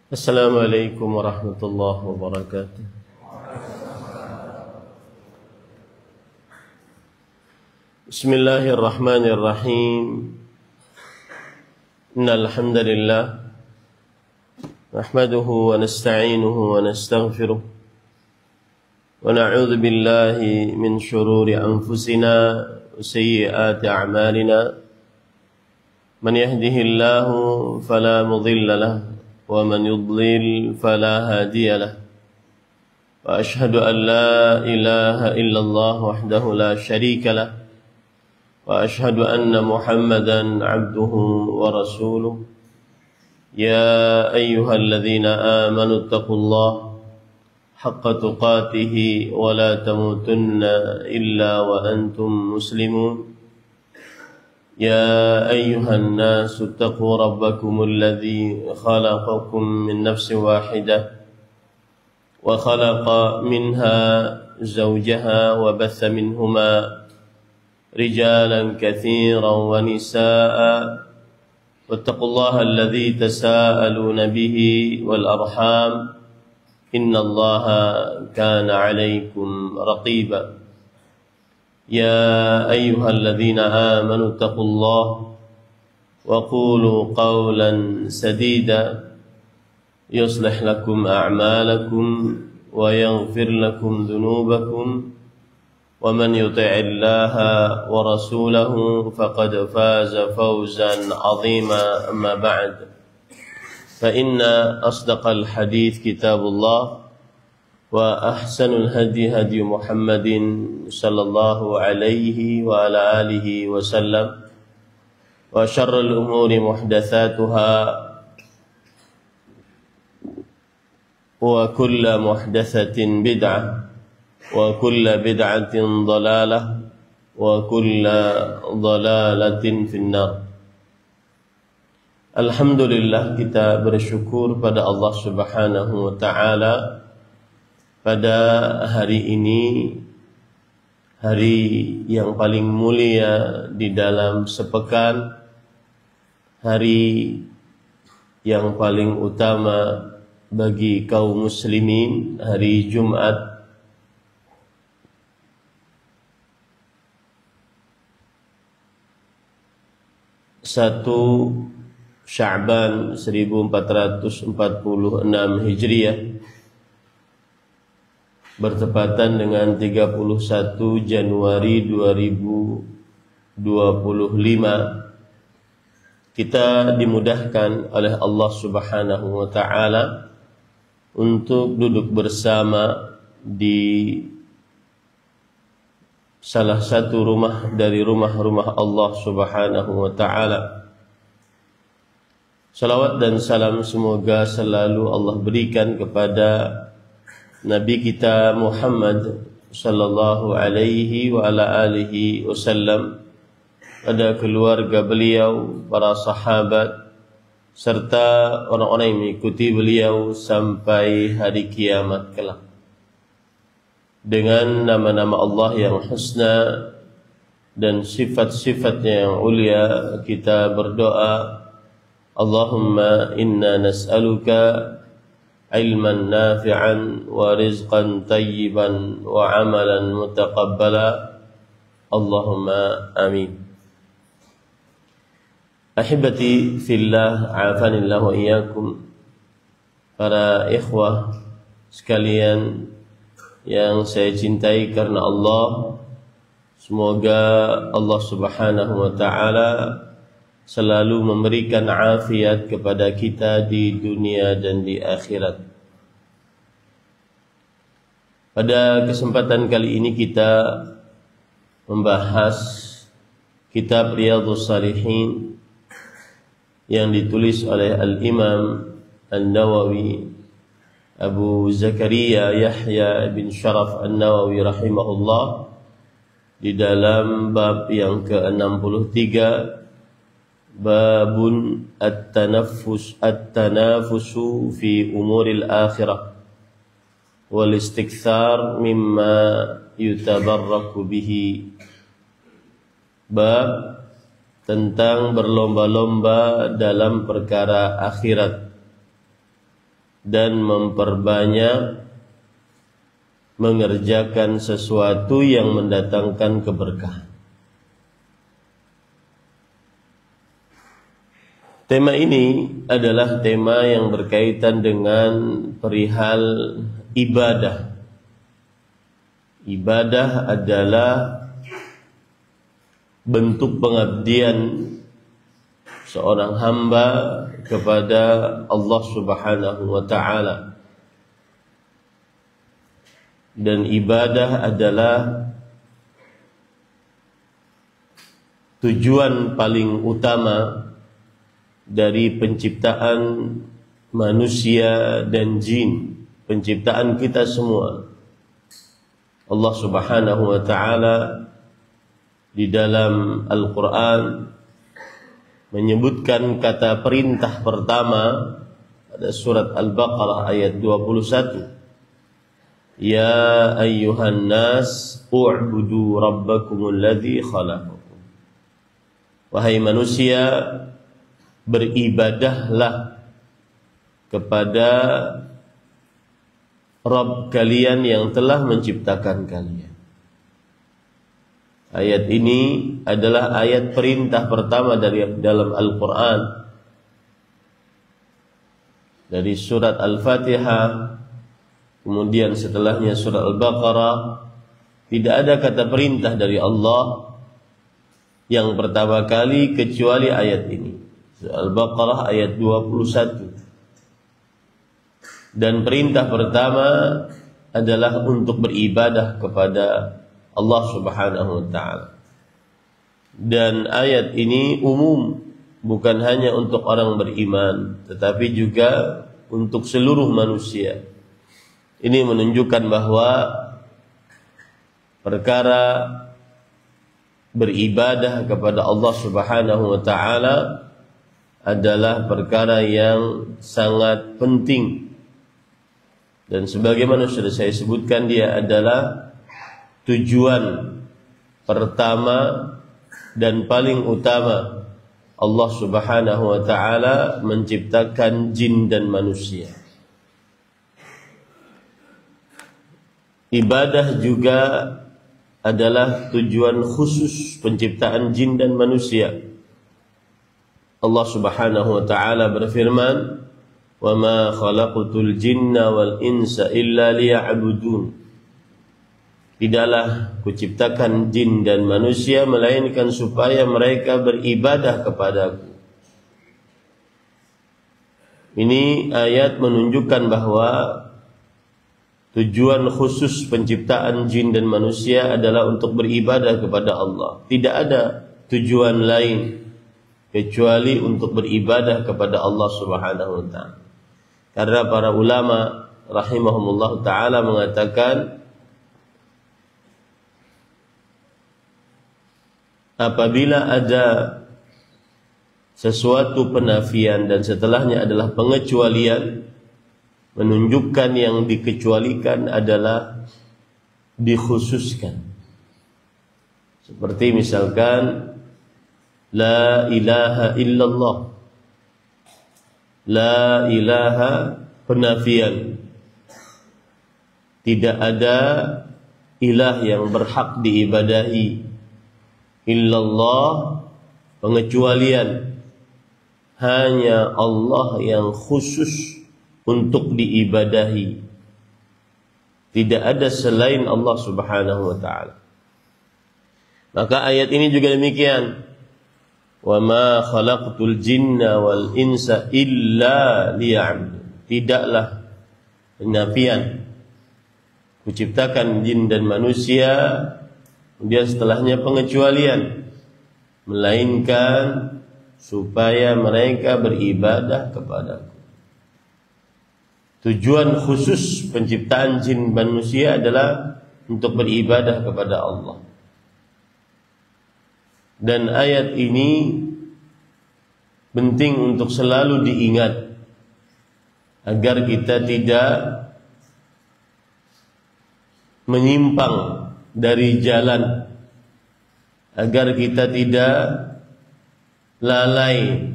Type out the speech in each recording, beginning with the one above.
Assalamualaikum warahmatullahi wabarakatuh. Bismillahirrahmanirrahim. Innal hamdalillah nahmaduhu wa nasta'inuhu wa nastaghfiruh wa na'udzu billahi min shururi anfusina wa sayyiati a'malina. Man yahdihillahu fala mudilla lahu ومن يضلل فلا هادي له وأشهد أن لا إله إلا الله وحده لا شريك له وأشهد أن محمدا عبده ورسوله يا أيها الذين آمنوا اتقوا الله حق تقاته ولا تموتن إلا وأنتم مسلمون يا أيها الناس اتقوا ربكم الذي خلقكم من نفس واحدة وخلق منها زوجها وبث منهما رجالا كثيرا ونساء واتقوا الله الذي تساءلون به والأرحام إن الله كان عليكم رقيبا يا أيها الذين آمنوا اتقوا الله وقولوا قولا سديدا يصلح لكم أعمالكم ويغفر لكم ذنوبكم ومن يطع الله ورسوله فقد فاز فوزا عظيما أما بعد فإن أصدق الحديث كتاب الله وأحسن الهدي هدي محمد صلى الله عليه وعلى آله وسلم وشر الأمور محدثاتها وكل محدثة بدعة وكل بدعة ضلالة وكل ضلالة في النار. Alhamdulillah, kita bersyukur pada Allah Subhanahu wa ta'ala. Pada hari ini, hari yang paling mulia di dalam sepekan, hari yang paling utama bagi kaum muslimin, hari Jumat, satu Sya'ban 1446 Hijriah, bertepatan dengan 31 Januari 2025. Kita dimudahkan oleh Allah Subhanahu wa ta'ala untuk duduk bersama di salah satu rumah dari rumah-rumah Allah Subhanahu wa ta'ala. Salawat dan salam semoga selalu Allah berikan kepada Nabi kita Muhammad sallallahu alaihi wa ala alihi wasallam, pada keluarga beliau, para sahabat, serta orang-orang yang mengikuti beliau sampai hari kiamat kelak. Dengan nama-nama Allah yang husna dan sifat-sifatnya yang ulia, kita berdoa, Allahumma inna nas'aluka ilman nafi'an wa rizqan tayyiban wa amalan mutaqabbala. Allahumma amin. Ahibati fillah, afanillah wa iyyakum. Para ikhwah sekalian yang saya cintai karena Allah, semoga Allah Subhanahu wa ta'ala selalu memberikan afiat kepada kita di dunia dan di akhirat. Pada kesempatan kali ini kita membahas kitab Riyadhus Shalihin yang ditulis oleh Al-Imam An-Nawawi, Abu Zakaria Yahya bin Sharaf An-Nawawi rahimahullah, di dalam bab yang ke-63, Babun at-tanafusu fi umuril akhirah wal istikthar mimma yutabarraku bihi. Bab tentang berlomba-lomba dalam perkara akhirat dan memperbanyak mengerjakan sesuatu yang mendatangkan keberkahan. Tema ini adalah tema yang berkaitan dengan perihal ibadah. Ibadah adalah bentuk pengabdian seorang hamba kepada Allah Subhanahu wa ta'ala. Dan ibadah adalah tujuan paling utama dari penciptaan manusia dan jin, penciptaan kita semua. Allah Subhanahu wa ta'ala di dalam Al-Quran menyebutkan kata perintah pertama pada surat Al-Baqarah ayat 21. Ya ayyuhan nas u'budu rabbakumul ladzi khalaqakum. Wahai manusia, beribadahlah kepada Rabb kalian yang telah menciptakan kalian. Ayat ini adalah ayat perintah pertama dari dalam Al-Quran. Dari surat Al-Fatihah, kemudian setelahnya surat Al-Baqarah, tidak ada kata perintah dari Allah yang pertama kali kecuali ayat ini. Al-Baqarah ayat 21. Dan perintah pertama adalah untuk beribadah kepada Allah Subhanahu wa ta'ala. Dan ayat ini umum, bukan hanya untuk orang beriman, tetapi juga untuk seluruh manusia. Ini menunjukkan bahwa perkara beribadah kepada Allah Subhanahu wa ta'ala adalah perkara yang sangat penting. Dan sebagaimana sudah saya sebutkan, dia adalah tujuan pertama dan paling utama Allah Subhanahu wa ta'ala menciptakan jin dan manusia. Ibadah juga adalah tujuan khusus penciptaan jin dan manusia. Allah Subhanahu wa ta'ala berfirman, "Wa ma khalaqtul jinna wal insa illa liya'budun." Tidaklah kuciptakan jin dan manusia melainkan supaya mereka beribadah kepadaku. Ini ayat menunjukkan bahwa tujuan khusus penciptaan jin dan manusia adalah untuk beribadah kepada Allah. Tidak ada tujuan lain kecuali untuk beribadah kepada Allah Subhanahu wa ta'ala. Karena para ulama rahimahumullah ta'ala mengatakan, apabila ada sesuatu penafian dan setelahnya adalah pengecualian, menunjukkan yang dikecualikan adalah dikhususkan. Seperti misalkan la ilaha illallah. La ilaha penafian. Tidak ada ilah yang berhak diibadahi. Illallah pengecualian. Hanya Allah yang khusus untuk diibadahi. Tidak ada selain Allah Subhanahu wa ta'ala. Maka ayat ini juga demikian. Wa ma khalaqtul jinna wal insa illa liya'budun. Tidaklah penafian. Kuciptakan jin dan manusia, kemudian setelahnya pengecualian, melainkan supaya mereka beribadah kepadaku. Tujuan khusus penciptaan jin manusia adalah untuk beribadah kepada Allah. Dan ayat ini penting untuk selalu diingat agar kita tidak menyimpang dari jalan, agar kita tidak lalai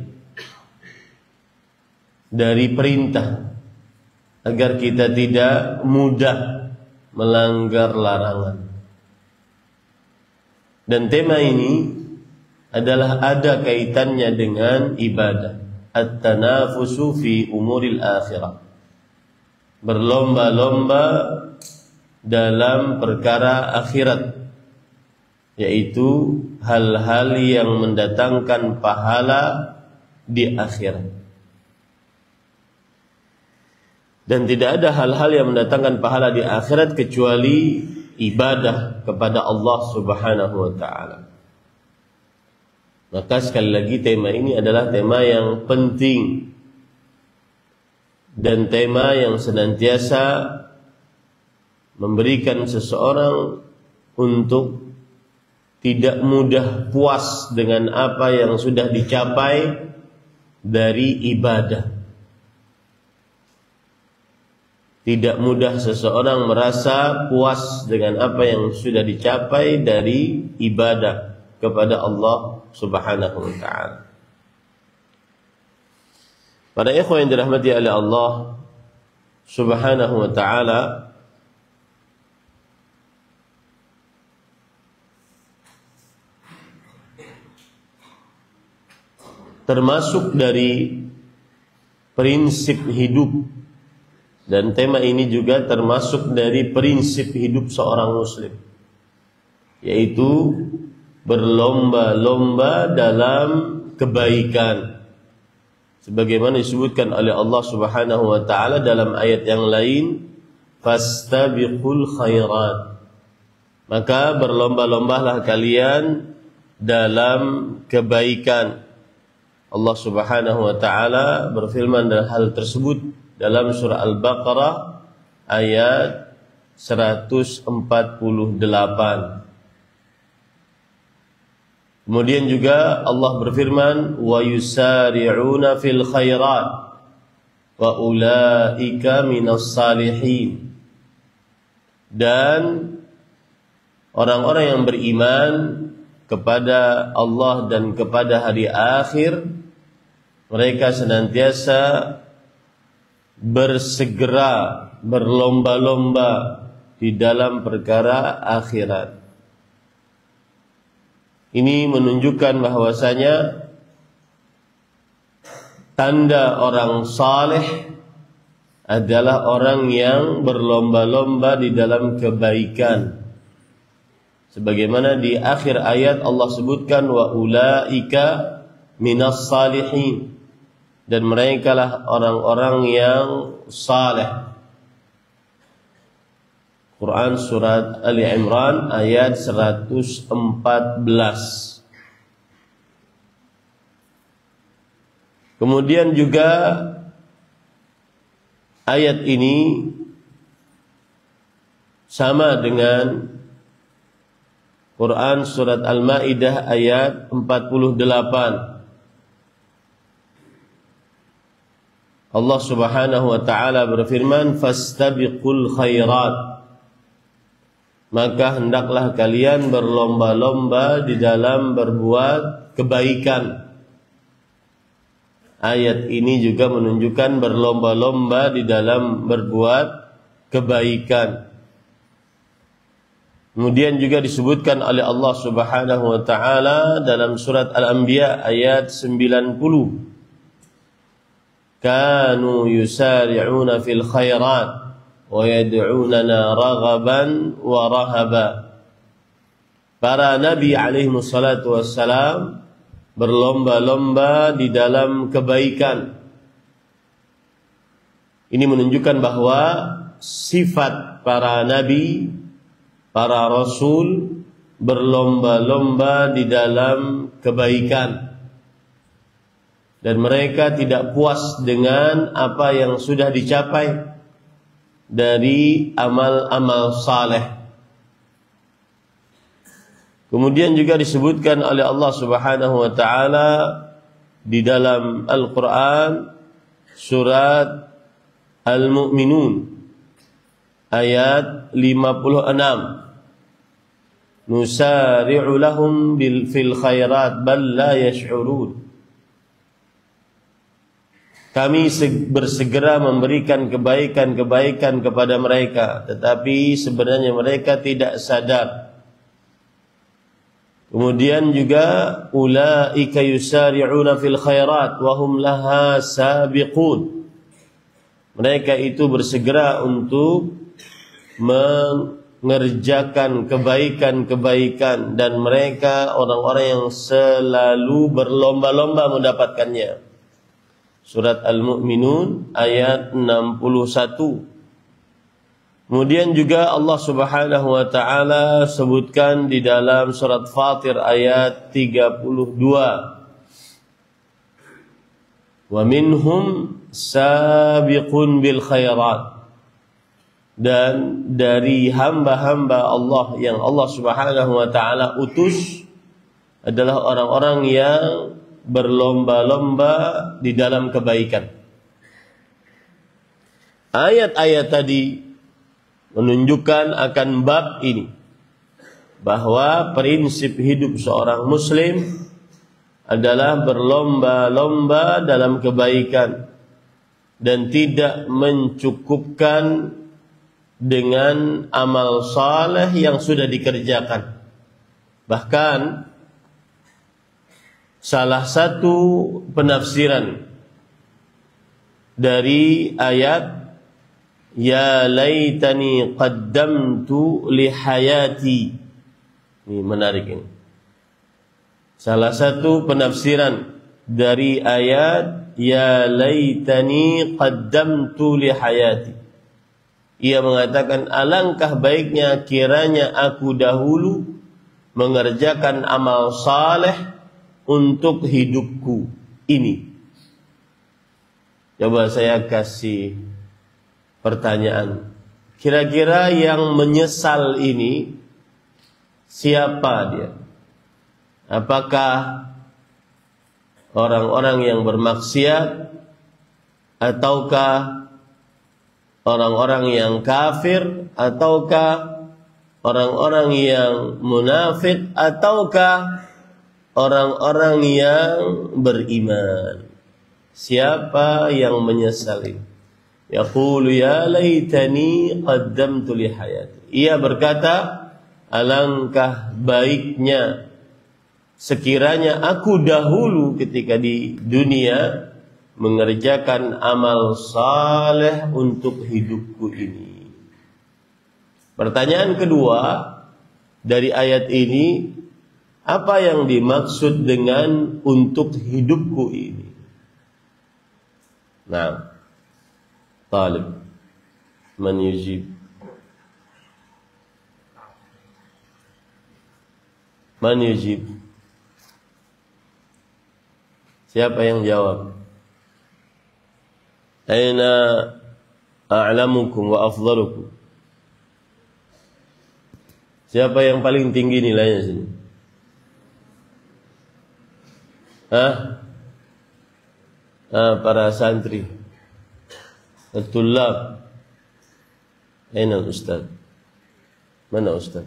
dari perintah, agar kita tidak mudah melanggar larangan. Dan tema ini adalah ada kaitannya dengan ibadah. At-tanafusu fi umuril akhirah. Berlomba-lomba dalam perkara akhirat, yaitu hal-hal yang mendatangkan pahala di akhirat. Dan tidak ada hal-hal yang mendatangkan pahala di akhirat kecuali ibadah kepada Allah Subhanahu wa ta'ala. Maka sekali lagi tema ini adalah tema yang penting dan tema yang senantiasa memberikan seseorang untuk tidak mudah puas dengan apa yang sudah dicapai dari ibadah. Tidak mudah seseorang merasa puas dengan apa yang sudah dicapai dari ibadah kepada Allah Subhanahu wa ta'ala. Para ikhwan yang dirahmati oleh Allah Subhanahu wa ta'ala, termasuk dari prinsip hidup, dan tema ini juga termasuk dari prinsip hidup seorang muslim, yaitu berlomba-lomba dalam kebaikan, sebagaimana disebutkan oleh Allah Subhanahu wa ta'ala dalam ayat yang lain, fastabiqul khairat, maka berlomba-lombalah kalian dalam kebaikan. Allah Subhanahu wa ta'ala berfirman dalam hal tersebut dalam surah Al-Baqarah ayat 148. Kemudian juga Allah berfirman, wa yusari'una fil khairat wa ulaika minas salihin. Dan orang-orang yang beriman kepada Allah dan kepada hari akhir, mereka senantiasa bersegera, berlomba-lomba di dalam perkara akhirat. Ini menunjukkan bahwasanya tanda orang saleh adalah orang yang berlomba-lomba di dalam kebaikan. Sebagaimana di akhir ayat Allah sebutkan, wa ulaika minas salihin, dan merekalah orang-orang yang saleh. Quran surat Ali Imran ayat 114. Kemudian juga ayat ini sama dengan Quran surat Al-Maidah ayat 48. Allah Subhanahu wa ta'ala berfirman, fastabiqul khairat, maka hendaklah kalian berlomba-lomba di dalam berbuat kebaikan. Ayat ini juga menunjukkan berlomba-lomba di dalam berbuat kebaikan. Kemudian juga disebutkan oleh Allah Subhanahu wa ta'ala dalam surat Al-Anbiya ayat 90. Kanu yusari'una fil khairat wa yad'unana raghaban wa rahaba. Para nabi alaihi wassalatu wassalam berlomba-lomba di dalam kebaikan. Ini menunjukkan bahwa sifat para nabi, para rasul berlomba-lomba di dalam kebaikan, dan mereka tidak puas dengan apa yang sudah dicapai dari amal-amal saleh. Kemudian juga disebutkan oleh Allah Subhanahu wa ta'ala di dalam Al-Quran surat Al-Mu'minun ayat 56. Nusari'u lahum fil khairat bal la yash'urun. Kami bersegera memberikan kebaikan-kebaikan kepada mereka, tetapi sebenarnya mereka tidak sadar. Kemudian juga ulaika yusari'una fil khairat wa hum laha sabiqun. Mereka itu bersegera untuk mengerjakan kebaikan-kebaikan dan mereka orang-orang yang selalu berlomba-lomba mendapatkannya. Surat Al-Mu'minun ayat 61. Kemudian juga Allah Subhanahu wa taala sebutkan di dalam surat Fatir ayat 32. Wa minhum sabiqun bil khairat. Dan dari hamba-hamba Allah yang Allah Subhanahu wa taala utus adalah orang-orang yang berlomba-lomba di dalam kebaikan. Ayat-ayat tadi menunjukkan akan bab ini, bahwa prinsip hidup seorang muslim adalah berlomba-lomba dalam kebaikan dan tidak mencukupkan dengan amal saleh yang sudah dikerjakan. Bahkan salah satu penafsiran dari ayat ya laitani qaddamtu li hayati, ini menarik ini. Salah satu penafsiran dari ayat ya laitani qaddamtu li hayati, ia mengatakan alangkah baiknya kiranya aku dahulu mengerjakan amal saleh untuk hidupku ini. Coba saya kasih pertanyaan. Kira-kira yang menyesal ini siapa dia? Apakah orang-orang yang bermaksiat, ataukah orang-orang yang kafir, ataukah orang-orang yang munafik, ataukah orang-orang yang beriman? Siapa yang menyesali? Yaqulu ya laitani qaddamtu li hayati. Ia berkata, alangkah baiknya sekiranya aku dahulu ketika di dunia mengerjakan amal saleh untuk hidupku ini. Pertanyaan kedua dari ayat ini, apa yang dimaksud dengan untuk hidupku ini? Nah, talib, man yujib? Man yujib? Siapa yang jawab? Aina a'lamukum wa afdalukum? Siapa yang paling tinggi nilainya sini? Para santri, at-tullab. Aina al-ustaz? Mana ustaz?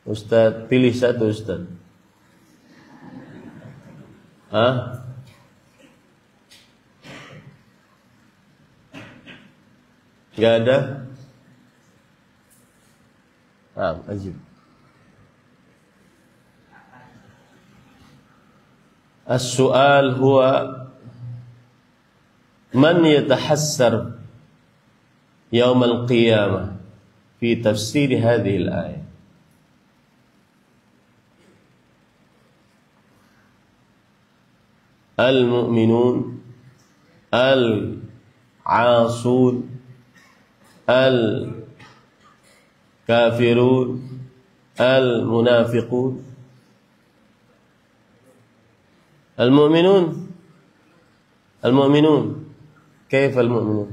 Ustaz, pilih satu ustaz. Enggak ada? Ajib. As-su'al huwa man yatahassar yawm al-qiyamah fi tafsir hadhihi al-ayah. Al-mu'minun al-'asun al-kafirun al-munafiqun. Al-mu'minun kaifa al-mu'minun?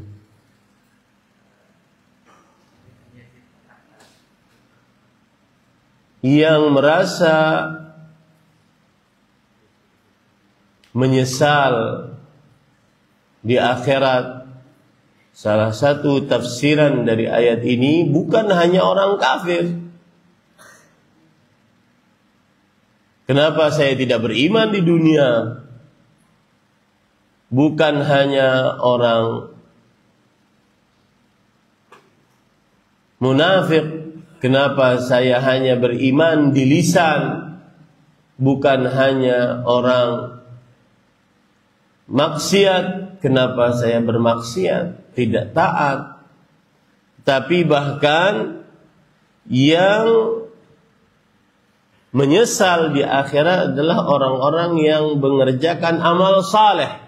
Yang merasa menyesal di akhirat. Salah satu tafsiran dari ayat ini bukan hanya orang kafir. Kenapa saya tidak beriman di dunia? bukan hanya orang munafik. Kenapa saya hanya beriman di lisan, bukan hanya orang maksiat. Kenapa saya bermaksiat, tidak taat. Tapi bahkan yang menyesal di akhirat adalah orang-orang yang mengerjakan amal saleh.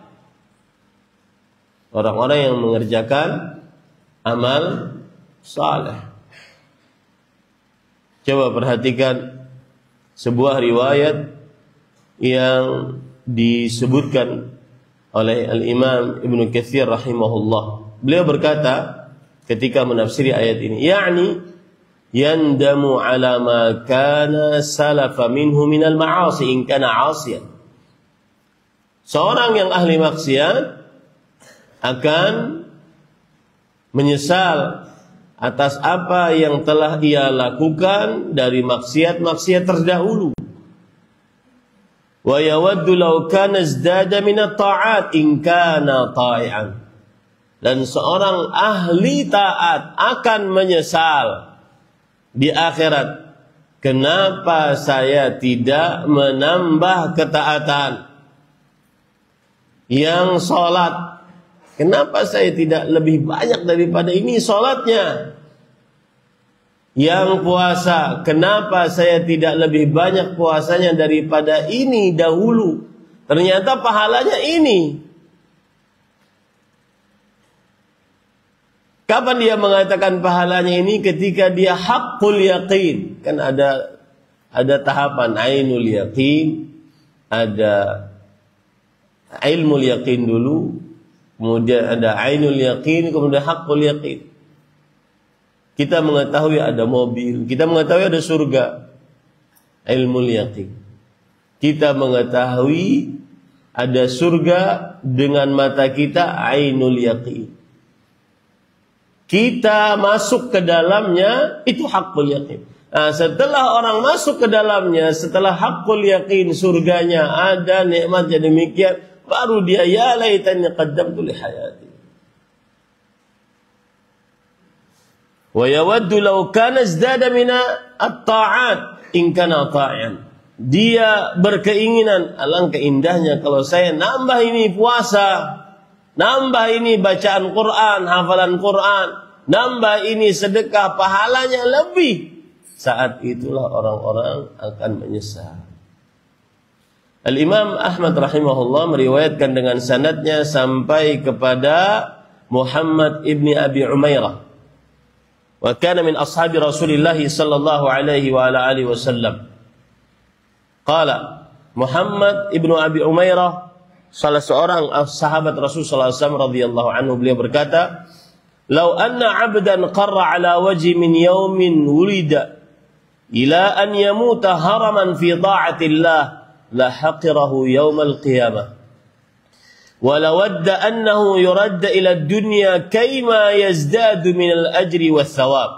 Orang-orang yang mengerjakan amal saleh. Coba perhatikan sebuah riwayat yang disebutkan oleh Al-Imam Ibnu Katsir rahimahullah. Beliau berkata ketika menafsiri ayat ini, yakni yandamu ala ma kana salafa minhu minal ma'asi in kana 'asiyan. Seorang yang ahli maksiat akan menyesal atas apa yang telah ia lakukan dari maksiat-maksiat terdahulu. Wa yawaddu law kana izdada min at-ta'at in kana ta'i'an. Dan seorang ahli taat akan menyesal di akhirat, kenapa saya tidak menambah ketaatan? Yang salat, kenapa saya tidak lebih banyak daripada ini salatnya? Yang puasa, kenapa saya tidak lebih banyak puasanya daripada ini dahulu? Ternyata pahalanya ini. Kapan dia mengatakan pahalanya ini? Ketika dia haqqul yaqin. Kan ada tahapan ainul yaqin, ada ilmul yaqin dulu, kemudian ada ainul yaqin, kemudian haqqul yaqin. Kita mengetahui ada mobil, kita mengetahui ada surga, ilmul yaqin. Kita mengetahui ada surga dengan mata kita, ainul yaqin. Kita masuk ke dalamnya, itu haqqul yaqin. Nah, setelah orang masuk ke dalamnya, setelah haqqul yaqin, surganya ada, nikmatnya demikian, baru dia ya laitani qaddamtu li hayati. Wa yawaddu law kana izdada min at-ta'at in kana ta'ian. Dia berkeinginan, alangkah indahnya kalau saya nambah ini puasa, nambah ini bacaan Quran, hafalan Quran, nambah ini sedekah, pahalanya lebih. Saat itulah orang-orang akan menyesal. Al-Imam Ahmad rahimahullah meriwayatkan dengan sanadnya sampai kepada Muhammad ibni Abi Umairah. Wa kana min ashabi Rasulillah sallallahu alaihi wa ala alihi wasallam. Qala Muhammad ibnu Abi Umairah, salah seorang sahabat Rasul sallallahu alaihi wasallam radhiyallahu anhu, beliau berkata, "Lau anna 'abdan qarra 'ala wajhi min yawmin wulida ila an yamuta haraman fi ta'atillah la haqirahu yawmal qiyamah. ولود أنه يرد إلى الدنيا كيما يزداد من الأجر والثواب."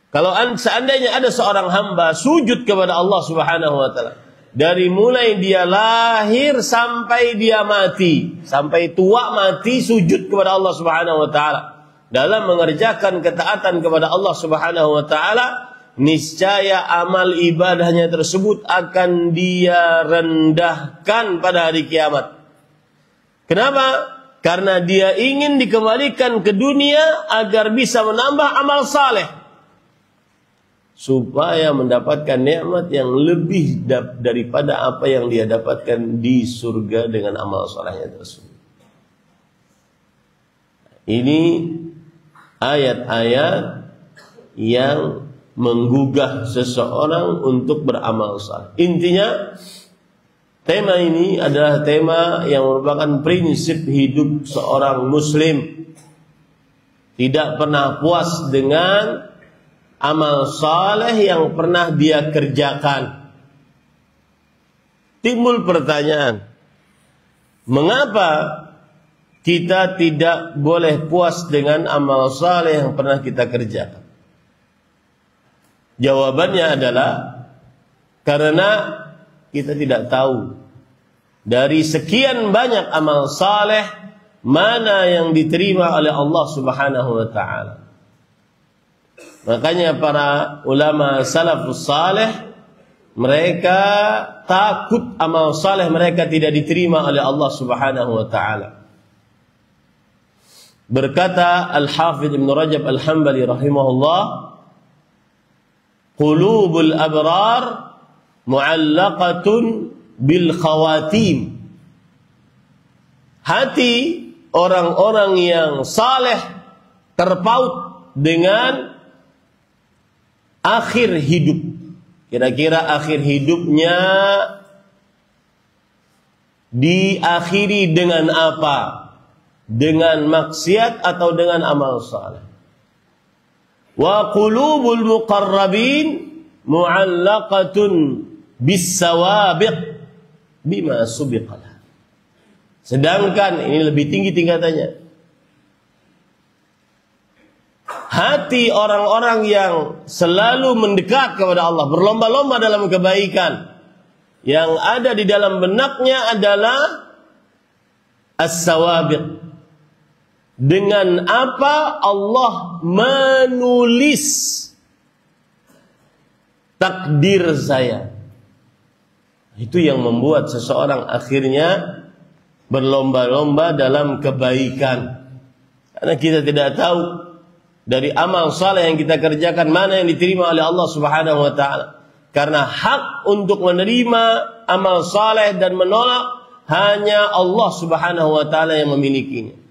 Kalau seandainya ada seorang hamba sujud kepada Allah Subhanahu wa taala, dari mulai dia lahir sampai dia mati, sampai tua mati sujud kepada Allah Subhanahu wa taala, dalam mengerjakan ketaatan kepada Allah Subhanahu wa taala, niscaya amal ibadahnya tersebut akan dia rendahkan pada hari kiamat. Kenapa? Karena dia ingin dikembalikan ke dunia agar bisa menambah amal saleh, supaya mendapatkan nikmat yang lebih daripada apa yang dia dapatkan di surga dengan amal salehnya tersebut. Ini ayat-ayat yang menggugah seseorang untuk beramal saleh. Intinya, tema ini adalah tema yang merupakan prinsip hidup seorang muslim. Tidak pernah puas dengan amal saleh yang pernah dia kerjakan. Timbul pertanyaan, mengapa kita tidak boleh puas dengan amal saleh yang pernah kita kerjakan? Jawabannya adalah karena kita tidak tahu dari sekian banyak amal saleh, mana yang diterima oleh Allah Subhanahu wa taala. Makanya para ulama salafus saleh, mereka takut amal saleh mereka tidak diterima oleh Allah Subhanahu wa taala. Berkata Al-Hafidh Ibn Rajab Al-Hambali rahimahullah, qulubul abrar mu'allaqatun bil khawatim. Hati orang-orang yang saleh terpaut dengan akhir hidup. Kira-kira akhir hidupnya diakhiri dengan apa? Dengan maksiat atau dengan amal saleh. Wa qulubul muqarrabin mu'allaqatun bis sawabiq bima subiqalah. Sedangkan ini lebih tinggi tingkatannya. Hati orang-orang yang selalu mendekat kepada Allah, berlomba-lomba dalam kebaikan, yang ada di dalam benaknya adalah as-sawabiq. Dengan apa Allah menulis takdir saya. Itu yang membuat seseorang akhirnya berlomba-lomba dalam kebaikan. Karena kita tidak tahu dari amal saleh yang kita kerjakan mana yang diterima oleh Allah Subhanahu wa taala. Karena hak untuk menerima amal saleh dan menolak hanya Allah Subhanahu wa taala yang memilikinya.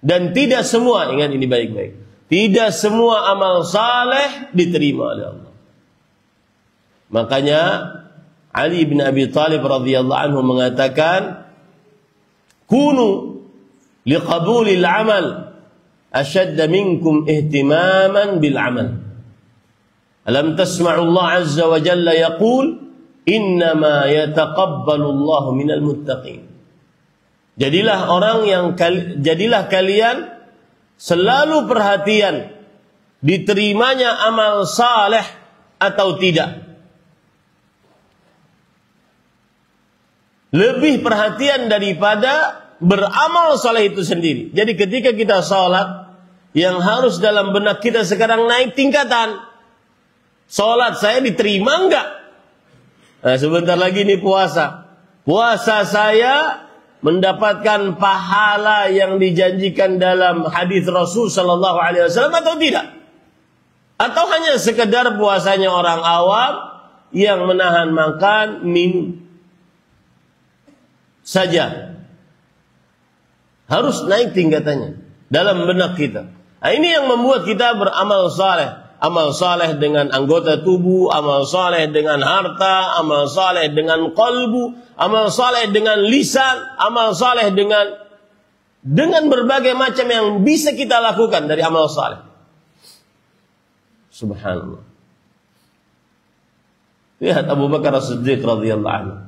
Dan tidak semua, ingat ini baik-baik, tidak semua amal saleh diterima oleh Allah. Makanya Ali bin Abi Thalib radhiyallahu anhu mengatakan, kunu liqabulil amal ashadda minkum ihtimaman bil amal. Alam tasma'u Allah azza wa jalla yaqul innama yataqabbalu Allah minal muttaqin. Jadilah kalian selalu perhatian diterimanya amal saleh atau tidak. Lebih perhatian daripada beramal saleh itu sendiri. Jadi ketika kita sholat, yang harus dalam benak kita sekarang naik tingkatan. Sholat saya diterima enggak? Nah, sebentar lagi ini puasa. Puasa saya mendapatkan pahala yang dijanjikan dalam hadis Rasul sallallahu alaihi wasallam atau tidak? Atau hanya sekedar puasanya orang awam yang menahan makan, minum saja. Harus naik tingkatannya dalam benak kita. Nah, ini yang membuat kita beramal saleh. Amal saleh dengan anggota tubuh, amal saleh dengan harta, amal saleh dengan qalbu, amal saleh dengan lisan, amal saleh dengan berbagai macam yang bisa kita lakukan dari amal saleh. Subhanallah. Lihat Abu Bakar As-Siddiq radhiyallahu anhu.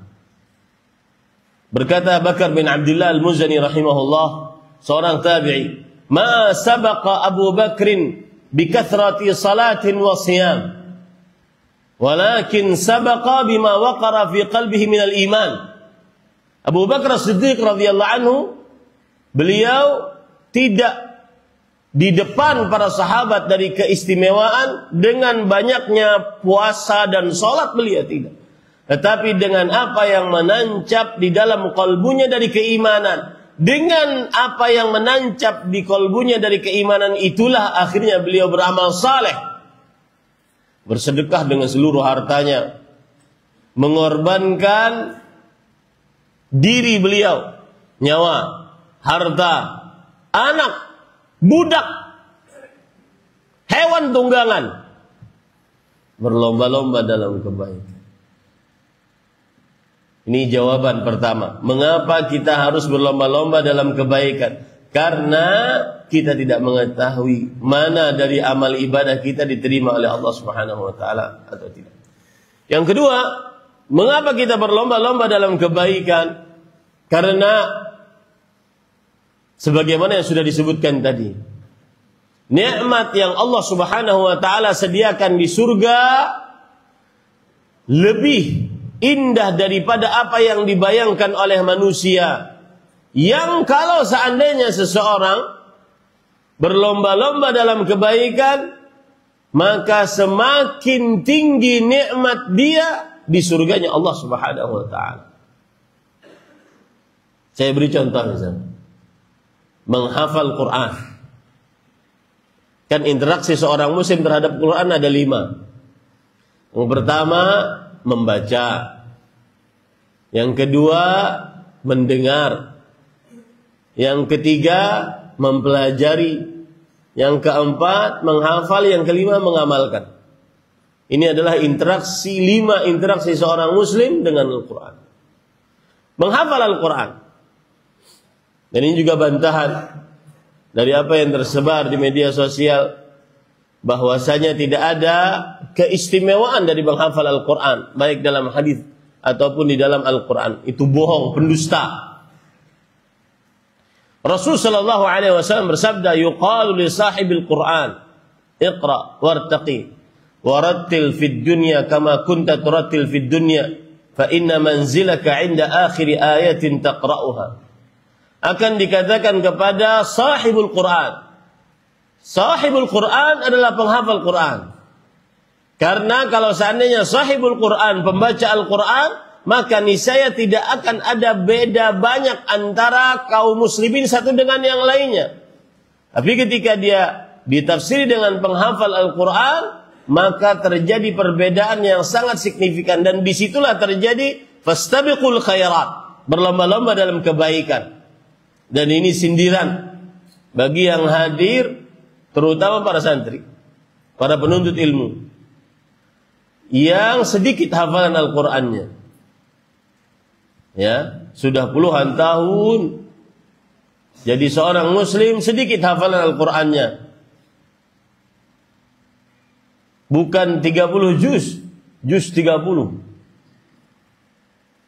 Berkata Bakar bin Abdullah Al-Muzani rahimahullah, seorang tabi'i, "Ma sabaqa Abu Bakrin bikathrati salatin wa siyam, walakin sabaqa bima waqara fi qalbihi minal iman." Abu Bakar As-Siddiq radhiyallahu anhu, beliau tidak di depan para sahabat dari keistimewaan dengan banyaknya puasa dan salat, beliau tidak. Tetapi dengan apa yang menancap di dalam kalbunya dari keimanan. Dengan apa yang menancap di kalbunya dari keimanan itulah akhirnya beliau beramal saleh. Bersedekah dengan seluruh hartanya. Mengorbankan diri beliau. Nyawa, harta, anak, budak, hewan tunggangan. Berlomba-lomba dalam kebaikan. Ini jawaban pertama. Mengapa kita harus berlomba-lomba dalam kebaikan? Karena kita tidak mengetahui mana dari amal ibadah kita diterima oleh Allah Subhanahu wa taala atau tidak. Yang kedua, mengapa kita berlomba-lomba dalam kebaikan? Karena sebagaimana yang sudah disebutkan tadi, nikmat yang Allah Subhanahu wa taala sediakan di surga lebih indah daripada apa yang dibayangkan oleh manusia. Yang kalau seandainya seseorang berlomba-lomba dalam kebaikan, maka semakin tinggi nikmat dia di surganya Allah Subhanahu wa taala. Saya beri contoh misalnya, menghafal Quran. Kan interaksi seorang muslim terhadap Quran ada 5. Yang pertama, membaca. Yang kedua, mendengar. Yang ketiga, mempelajari. Yang keempat, menghafal. Yang kelima, mengamalkan. Ini adalah 5 interaksi seorang muslim dengan Al-Quran. Menghafal Al-Quran. Dan ini juga bantahan dari apa yang tersebar di media sosial, bahwasanya tidak ada keistimewaan dari menghafal Al-Quran, baik dalam hadis ataupun di dalam Al-Quran. Itu bohong, pendusta. Rasul sallallahu alaihi wasallam bersabda, yuqalu li sahibil Quran, iqra wartaqi warattil fid dunya kama kunta turattil fid dunya fa inna manzilaka 'inda akhir ayatin taqra'uha. Akan dikatakan kepada sahibul Quran. Sahibul Quran adalah penghafal Quran. Karena kalau seandainya sahibul Quran, pembaca Al-Quran, maka niscaya tidak akan ada beda banyak antara kaum muslimin satu dengan yang lainnya. Tapi ketika dia ditafsiri dengan penghafal Al-Quran, maka terjadi perbedaan yang sangat signifikan. Dan disitulah terjadi fastabiqul khairat, berlomba-lomba dalam kebaikan. Dan ini sindiran bagi yang hadir, terutama para santri, para penuntut ilmu, yang sedikit hafalan Al-Qur'annya. Ya, sudah puluhan tahun jadi seorang muslim, sedikit hafalan Al-Qur'annya. Bukan 30 juz 30.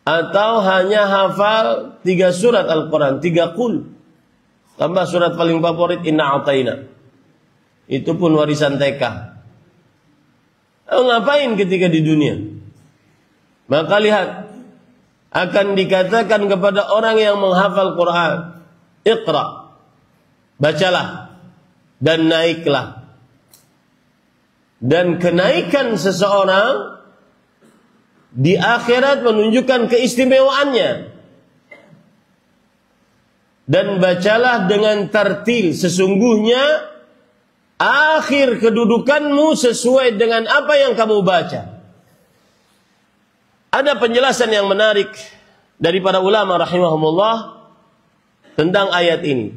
Atau hanya hafal 3 surat Al-Quran, 3 qul. Tambah surat paling favorit, Inna A'tayna. Itu pun warisan TK. Ngapain ketika di dunia? Maka lihat, akan dikatakan kepada orang yang menghafal Quran, Iqra, bacalah, dan naiklah. Dan kenaikan seseorang di akhirat menunjukkan keistimewaannya. Dan bacalah dengan tartil, sesungguhnya akhir kedudukanmu sesuai dengan apa yang kamu baca. Ada penjelasan yang menarik dari para ulama rahimahumullah tentang ayat ini.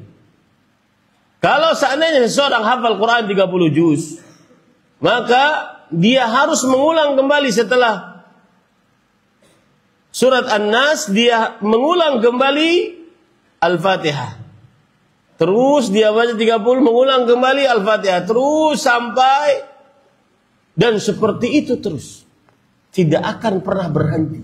Kalau seandainya seseorang hafal Quran 30 juz, maka dia harus mengulang kembali setelah surat An-Nas, dia mengulang kembali Al-Fatihah. Terus dia baca 30, mengulang kembali Al-Fatihah. Terus sampai, dan seperti itu terus. Tidak akan pernah berhenti.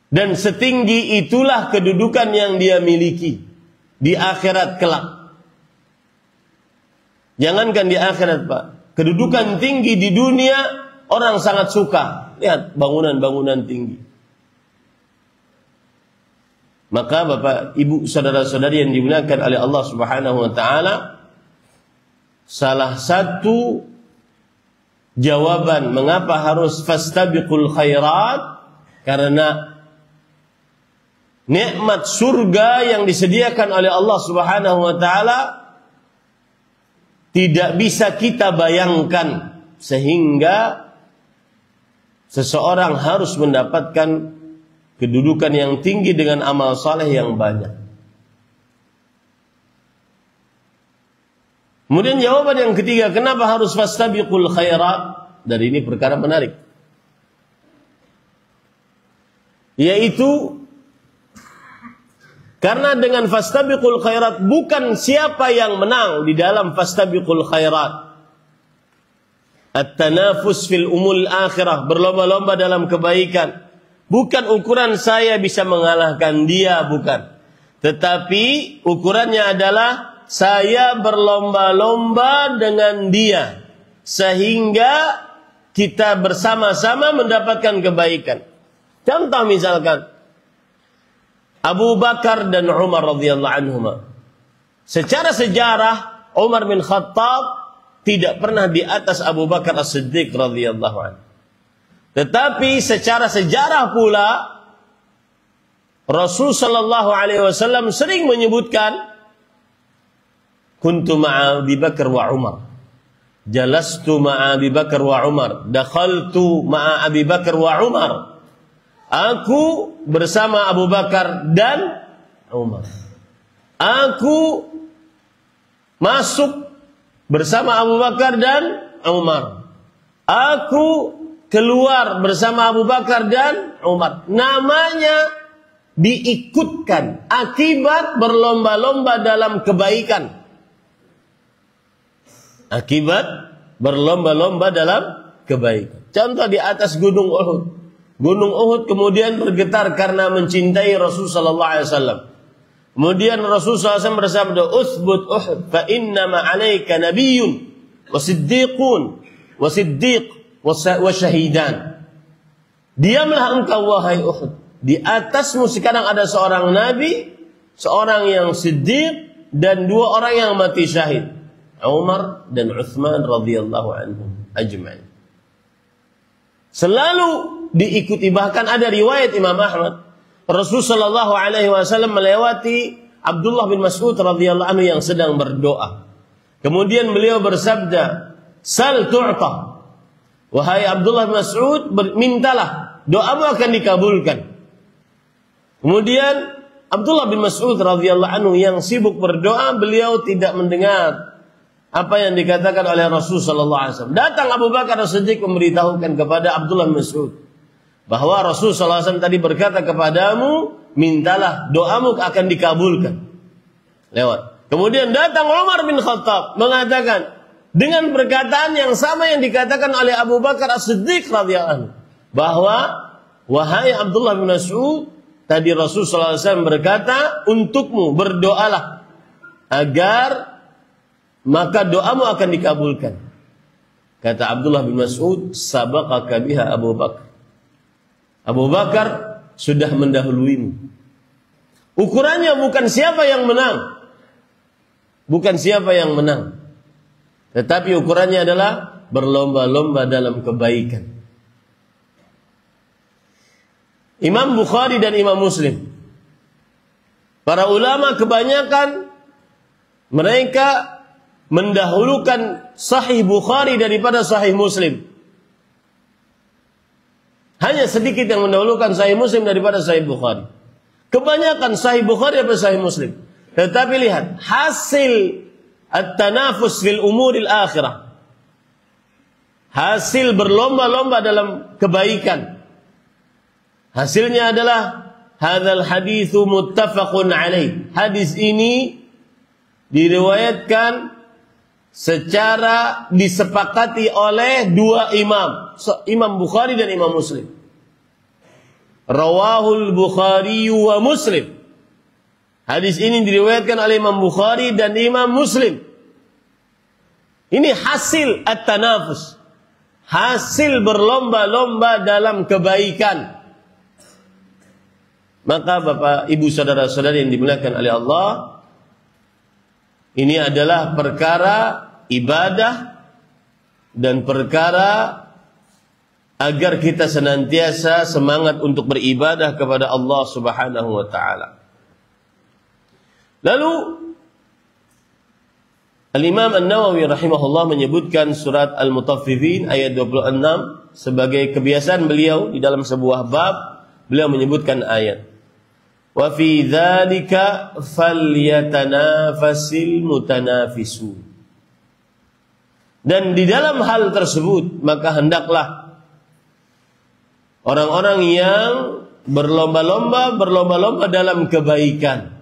Dan setinggi itulah kedudukan yang dia miliki di akhirat kelak. Jangankan di akhirat, Pak. Kedudukan tinggi di dunia, orang sangat suka. Lihat bangunan-bangunan tinggi. Maka Bapak, Ibu, saudara-saudari yang dimuliakan oleh Allah Subhanahu wa taala, salah satu jawaban mengapa harus fastabiqul khairat, karena nikmat surga yang disediakan oleh Allah Subhanahu wa taala tidak bisa kita bayangkan, sehingga seseorang harus mendapatkan kedudukan yang tinggi dengan amal saleh yang banyak. Kemudian jawaban yang ketiga, kenapa harus fastabiqul khairat? Dari ini perkara menarik. Yaitu karena dengan fastabiqul khairat bukan siapa yang menang di dalam fastabiqul khairat. At-tanafus fil umul akhirah, berlomba-lomba dalam kebaikan. Bukan ukuran saya bisa mengalahkan dia, bukan. Tetapi ukurannya adalah saya berlomba-lomba dengan dia, sehingga kita bersama-sama mendapatkan kebaikan. Contoh misalkan Abu Bakar dan Umar radhiyallahu anhuma. Secara sejarah Umar bin Khattab tidak pernah di atas Abu Bakar As-Siddiq radhiyallahu anhu. Tetapi secara sejarah pula Rasul sallallahu alaihi wasallam sering menyebutkan kuntu ma'a Abi Bakar wa Umar. Jalastu ma'a Abi Bakar wa Umar. Dakhaltu ma'a Abi Bakar wa Umar. Aku bersama Abu Bakar dan Umar. Aku masuk bersama Abu Bakar dan Umar. Aku keluar bersama Abu Bakar dan Umar. Namanya diikutkan akibat berlomba-lomba dalam kebaikan. Akibat berlomba-lomba dalam kebaikan. Contoh di atas Gunung Uhud. Gunung Uhud kemudian bergetar karena mencintai Rasul sallallahu alaihi wasallam. Kemudian Rasul sallallahu alaihi wasallam bersabda, "Uthbut Uhud fa inna ma 'alaika nabiyyun wa siddiqun wa siddiq wa syahidan." Diamlah engkau wahai Uhud. Di atasmu sekarang ada seorang nabi, seorang yang siddiq dan dua orang yang mati syahid. Umar dan Utsman radhiyallahu anhum ajma'in. Selalu diikuti, bahkan ada riwayat Imam Ahmad, Rasul sallallahu alaihi wasallam melewati Abdullah bin Mas'ud radhiyallahu anhu yang sedang berdoa. Kemudian beliau bersabda, "Sal tu'ta." Wahai Abdullah bin Mas'ud, mintalah, doamu akan dikabulkan. Kemudian Abdullah bin Mas'ud radhiyallahu anhu yang sibuk berdoa, beliau tidak mendengar apa yang dikatakan oleh Rasul sallallahu alaihi wasallam. Datang Abu Bakar As-Siddiq memberitahukan kepada Abdullah bin Mas'ud bahwa Rasul sallallahu alaihi wasallam tadi berkata kepadamu, mintalah, doamu akan dikabulkan. Lewat. Kemudian datang Umar bin Khattab mengatakan dengan perkataan yang sama yang dikatakan oleh Abu Bakar As-Siddiq radhiyallahu anhu, bahwa wahai Abdullah bin Mas'ud, tadi Rasul sallallahu alaihi wasallam berkata, untukmu berdoalah agar maka doamu akan dikabulkan. Kata Abdullah bin Mas'ud, sabaqaka biha Abu Bakar. Abu Bakar sudah mendahuluimu. Ukurannya bukan siapa yang menang. Bukan siapa yang menang. Tetapi ukurannya adalah berlomba-lomba dalam kebaikan. Imam Bukhari dan Imam Muslim, para ulama kebanyakan mereka mendahulukan Sahih Bukhari daripada Sahih Muslim. Hanya sedikit yang mendahulukan Sahih Muslim daripada Sahih Bukhari. Kebanyakan Sahih Bukhari daripada Sahih Muslim. Tetapi lihat hasil at-tanafus fil umuril akhirah, hasil berlomba-lomba dalam kebaikan, hasilnya adalah hadzal haditsu muttafaqun alaih. Hadis ini diriwayatkan secara disepakati oleh dua imam, Imam Bukhari dan Imam Muslim. Rawahul Bukhari wa Muslim. Hadis ini diriwayatkan oleh Imam Bukhari dan Imam Muslim. Ini hasil at-tanafus, hasil berlomba-lomba dalam kebaikan. Maka Bapak, Ibu, saudara-saudari yang dimuliakan oleh Allah, ini adalah perkara ibadah dan perkara agar kita senantiasa semangat untuk beribadah kepada Allah Subhanahu wa taala. Lalu Al-Imam An-Nawawi rahimahullah menyebutkan surat Al-Mutaffifin ayat 26 sebagai kebiasaan beliau di dalam sebuah bab, beliau menyebutkan ayat wa fi dzalika falyatanafasil mutanafisun. Dan di dalam hal tersebut maka hendaklah orang-orang yang berlomba-lomba dalam kebaikan.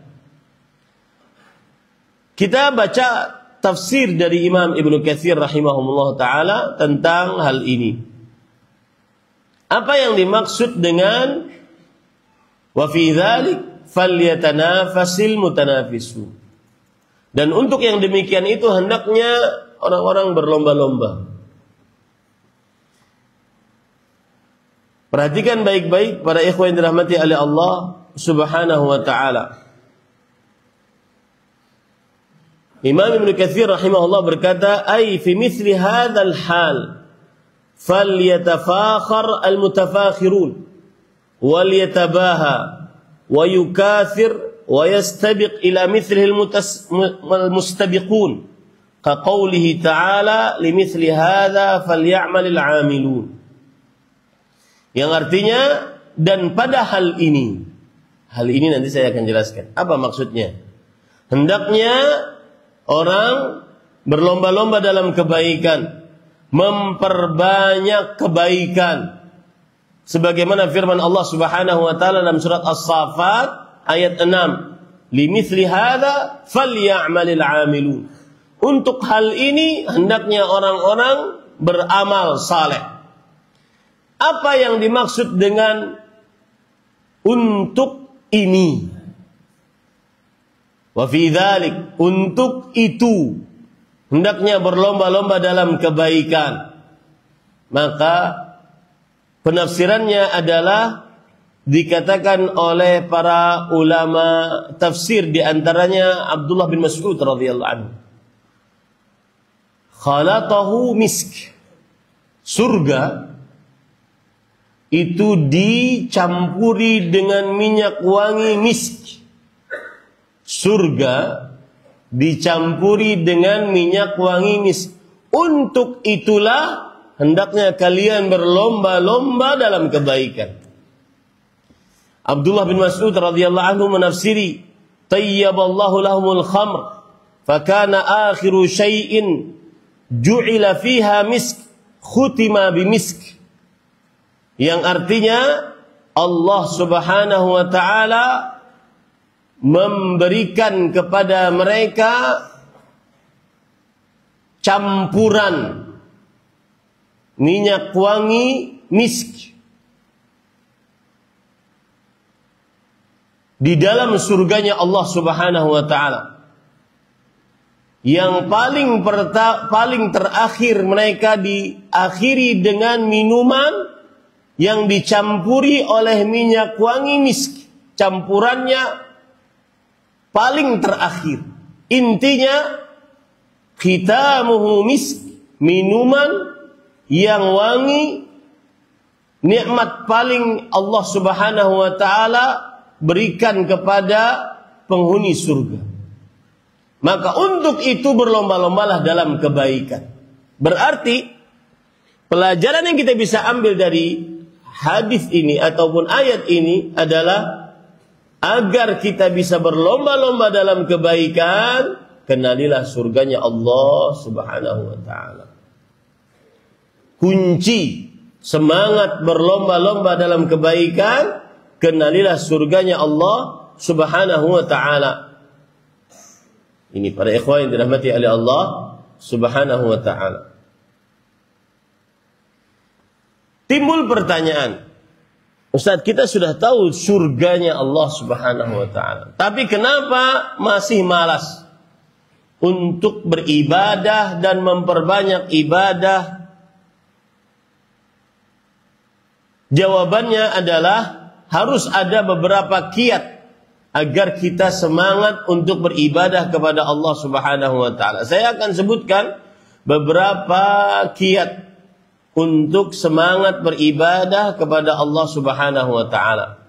Kita baca tafsir dari Imam Ibnu Katsir rahimahullah taala tentang hal ini. Apa yang dimaksud dengan wa fi dzalik falyatanafasil mutanafisun? Dan untuk yang demikian itu hendaknya orang-orang berlomba-lomba. Perhatikan baik-baik para ikhwan yang dirahmati oleh Allah Subhanahu wa taala. Imam Ibnu Katsir rahimahullah berkata, "Ai fi mithli hadzal hal falyatafakhar al-mutafakhirun wal yatabaha wa yukathir wa yastabiq ila mithlihi al-mustabiqun ka qawlihi ta'ala limithli hadza falya'malil 'amilun." Yang artinya, dan pada hal ini nanti saya akan jelaskan apa maksudnya. Hendaknya orang berlomba-lomba dalam kebaikan, memperbanyak kebaikan, sebagaimana firman Allah Subhanahu wa taala dalam surat As-Saffat ayat 6, limithli hadza falya'malil 'amilun. Untuk hal ini hendaknya orang-orang beramal saleh. Apa yang dimaksud dengan untuk ini? Wa fi dzalik, untuk itu hendaknya berlomba-lomba dalam kebaikan. Maka penafsirannya adalah dikatakan oleh para ulama tafsir, di antaranya Abdullah bin Mas'ud radhiyallahu anhu, khalatahu misk. Surga itu dicampuri dengan minyak wangi misk. Surga dicampuri dengan minyak wangi misk. Untuk itulah hendaknya kalian berlomba-lomba dalam kebaikan. Abdullah bin Mas'ud radhiyallahu anhu menafsiri, tayyaballahu lahumul khamr fakana akhiru syai'in ju'ila fiha misk khutima bimisk. Yang artinya Allah Subhanahu wa taala memberikan kepada mereka campuran minyak wangi misk di dalam surganya Allah Subhanahu wa taala. Yang paling terakhir mereka diakhiri dengan minuman yang dicampuri oleh minyak wangi misk. Campurannya paling terakhir. Intinya khitamuhu misk, minuman yang wangi, nikmat paling Allah Subhanahu wa taala berikan kepada penghuni surga. Maka untuk itu berlomba-lombalah dalam kebaikan. Berarti pelajaran yang kita bisa ambil dari hadis ini ataupun ayat ini adalah agar kita bisa berlomba-lomba dalam kebaikan, kenalilah surganya Allah Subhanahu wa taala. Kunci semangat berlomba-lomba dalam kebaikan, kenalilah surganya Allah Subhanahu wa taala. Ini para ikhwan yang dirahmati oleh Allah Subhanahu wa taala. Timbul pertanyaan, Ustaz, kita sudah tahu surganya Allah Subhanahu wa taala, tapi kenapa masih malas untuk beribadah dan memperbanyak ibadah? Jawabannya adalah harus ada beberapa kiat agar kita semangat untuk beribadah kepada Allah Subhanahu wa taala. Saya akan sebutkan beberapa kiat untuk semangat beribadah kepada Allah Subhanahu wa taala.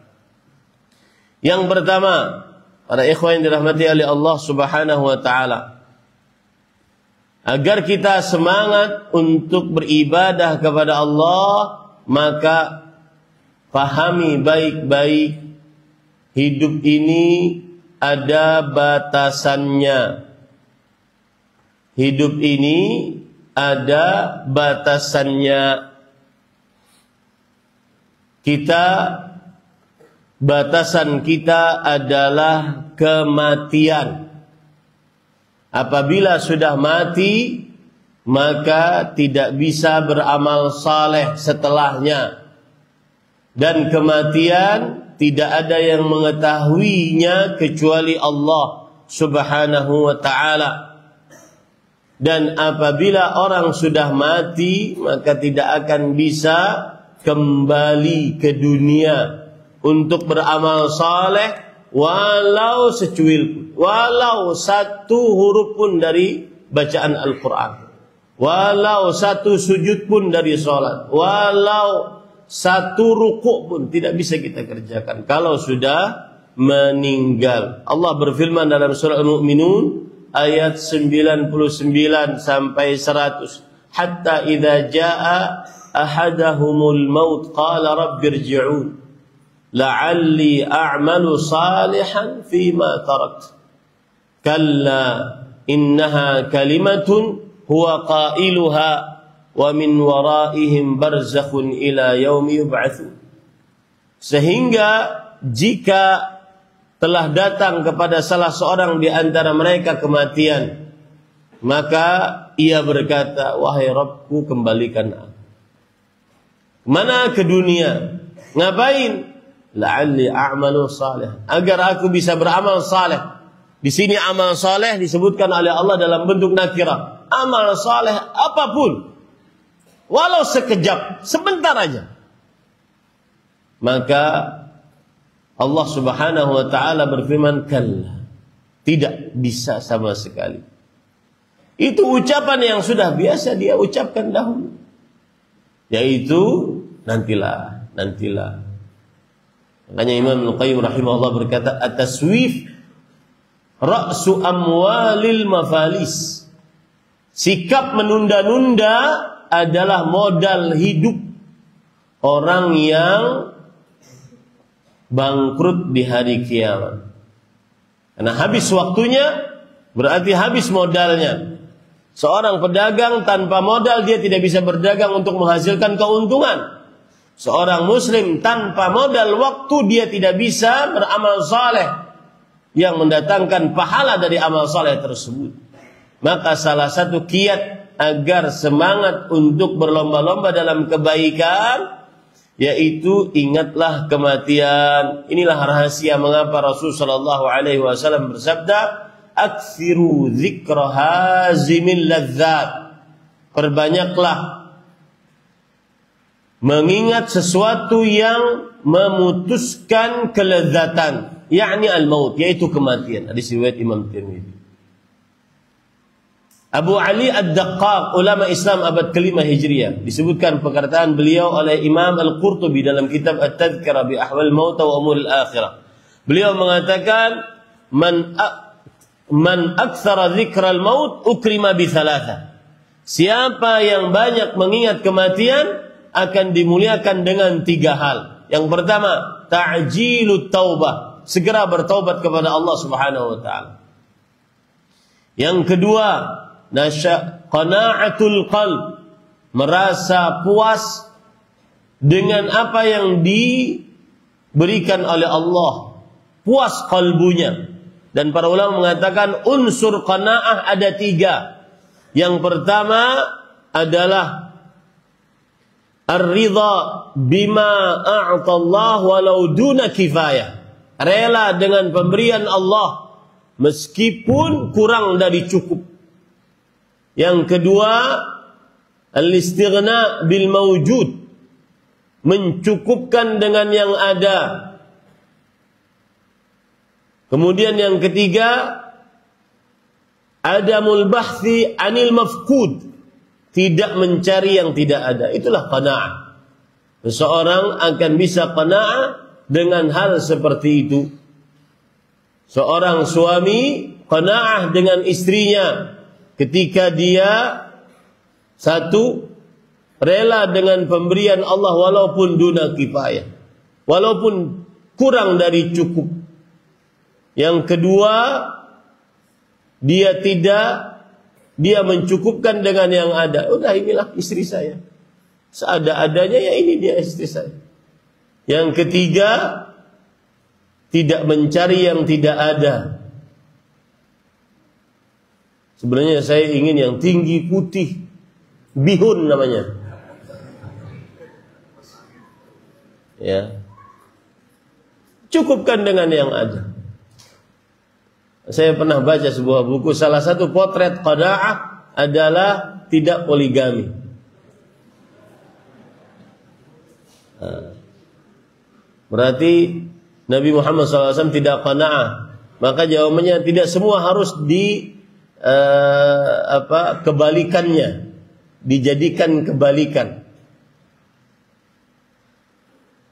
Yang pertama, para ikhwan yang dirahmati oleh Allah Subhanahu wa taala, agar kita semangat untuk beribadah kepada Allah, maka pahami baik-baik hidup ini ada batasannya. Hidup ini ada batasannya. Batasan kita adalah kematian. Apabila sudah mati, maka tidak bisa beramal saleh setelahnya. Dan kematian tidak ada yang mengetahuinya kecuali Allah Subhanahu wa ta'ala. Dan apabila orang sudah mati, maka tidak akan bisa kembali ke dunia untuk beramal saleh walau secuil pun, walau satu huruf pun dari bacaan Al-Quran, walau satu sujud pun dari sholat, walau satu rukuk pun tidak bisa kita kerjakan kalau sudah meninggal. Allah berfirman dalam surah Al-Mu'minun ayat 99 sampai 100, hatta idza jaa ahadahumul maut qala rabbirji'un la'alli a'malu salihan fima tarakt kalla innaha kalimatun huwa qailuha wa min waraihim barzakhun ila yaumi yub'atsun. Sehingga jika telah datang kepada salah seorang di antara mereka kematian, maka ia berkata, wahai Rabbku, kembalikan aku. Mana ke dunia? Ngapain? La'alli a'malu salih, agar aku bisa beramal saleh. Di sini amal saleh disebutkan oleh Allah dalam bentuk nakirah. Amal saleh apapun, walau sekejap, sebentar aja. Maka Allah Subhanahu wa ta'ala berfirman, kalla, tidak bisa sama sekali. Itu ucapan yang sudah biasa dia ucapkan dahulu, yaitu nantilah, nantilah. Makanya Imam Al-Qayyim rahimahullah berkata, at-taswif ra'su amwalil mafalis. Sikap menunda-nunda adalah modal hidup orang yang bangkrut di hari kiamat. Karena habis waktunya berarti habis modalnya. Seorang pedagang tanpa modal dia tidak bisa berdagang untuk menghasilkan keuntungan. Seorang muslim tanpa modal waktu dia tidak bisa beramal saleh yang mendatangkan pahala dari amal saleh tersebut. Maka salah satu kiat agar semangat untuk berlomba-lomba dalam kebaikan yaitu ingatlah kematian. Inilah rahasia mengapa Rasul sallallahu alaihi wasallam bersabda, "Aktsiru dzikra hazimil ladzat." Perbanyaklah mengingat sesuatu yang memutuskan kelezatan, yakni al-maut, yaitu kematian. Hadis riwayat Imam Tirmidzi. Abu Ali Ad-Daqqaq, ulama Islam abad ke-5 Hijriah, disebutkan perkataan beliau oleh Imam Al-Qurtubi dalam kitab At-Tadhkirah bi Ahwal Maut wa Umur Al-Akhirah. Beliau mengatakan, man aktsara dzikral maut ukrima bi thalatha. Siapa yang banyak mengingat kematian akan dimuliakan dengan 3 hal. Yang pertama, ta'jilut taubah, segera bertaubat kepada Allah Subhanahu wa taala. Yang kedua, qana'atul qalb, merasa puas dengan apa yang diberikan oleh Allah, puas kalbunya. Dan para ulama mengatakan unsur qanaah ada 3. Yang pertama adalah ar-ridha bima a'ta Allah walau duna kifayah, rela dengan pemberian Allah meskipun kurang dari cukup. Yang kedua, al-istighna bil mawjud, mencukupkan dengan yang ada. Kemudian yang ketiga, adamul bahthi anil mafqud, tidak mencari yang tidak ada. Itulah qanaah. Seseorang akan bisa qanaah dengan hal seperti itu. Seorang suami qanaah dengan istrinya ketika dia satu, rela dengan pemberian Allah walaupun duna kifayah, walaupun kurang dari cukup. Yang kedua, dia mencukupkan dengan yang ada. Udah, inilah istri saya, seada-adanya, ya ini dia istri saya. Yang ketiga, tidak mencari yang tidak ada. Sebenarnya saya ingin yang tinggi, putih, bihun namanya. Ya. Cukupkan dengan yang ada. Saya pernah baca sebuah buku, salah satu potret qanaah adalah tidak poligami. Berarti Nabi Muhammad SAW tidak qanaah. Maka jawabannya tidak semua harus kebalikannya, dijadikan kebalikan.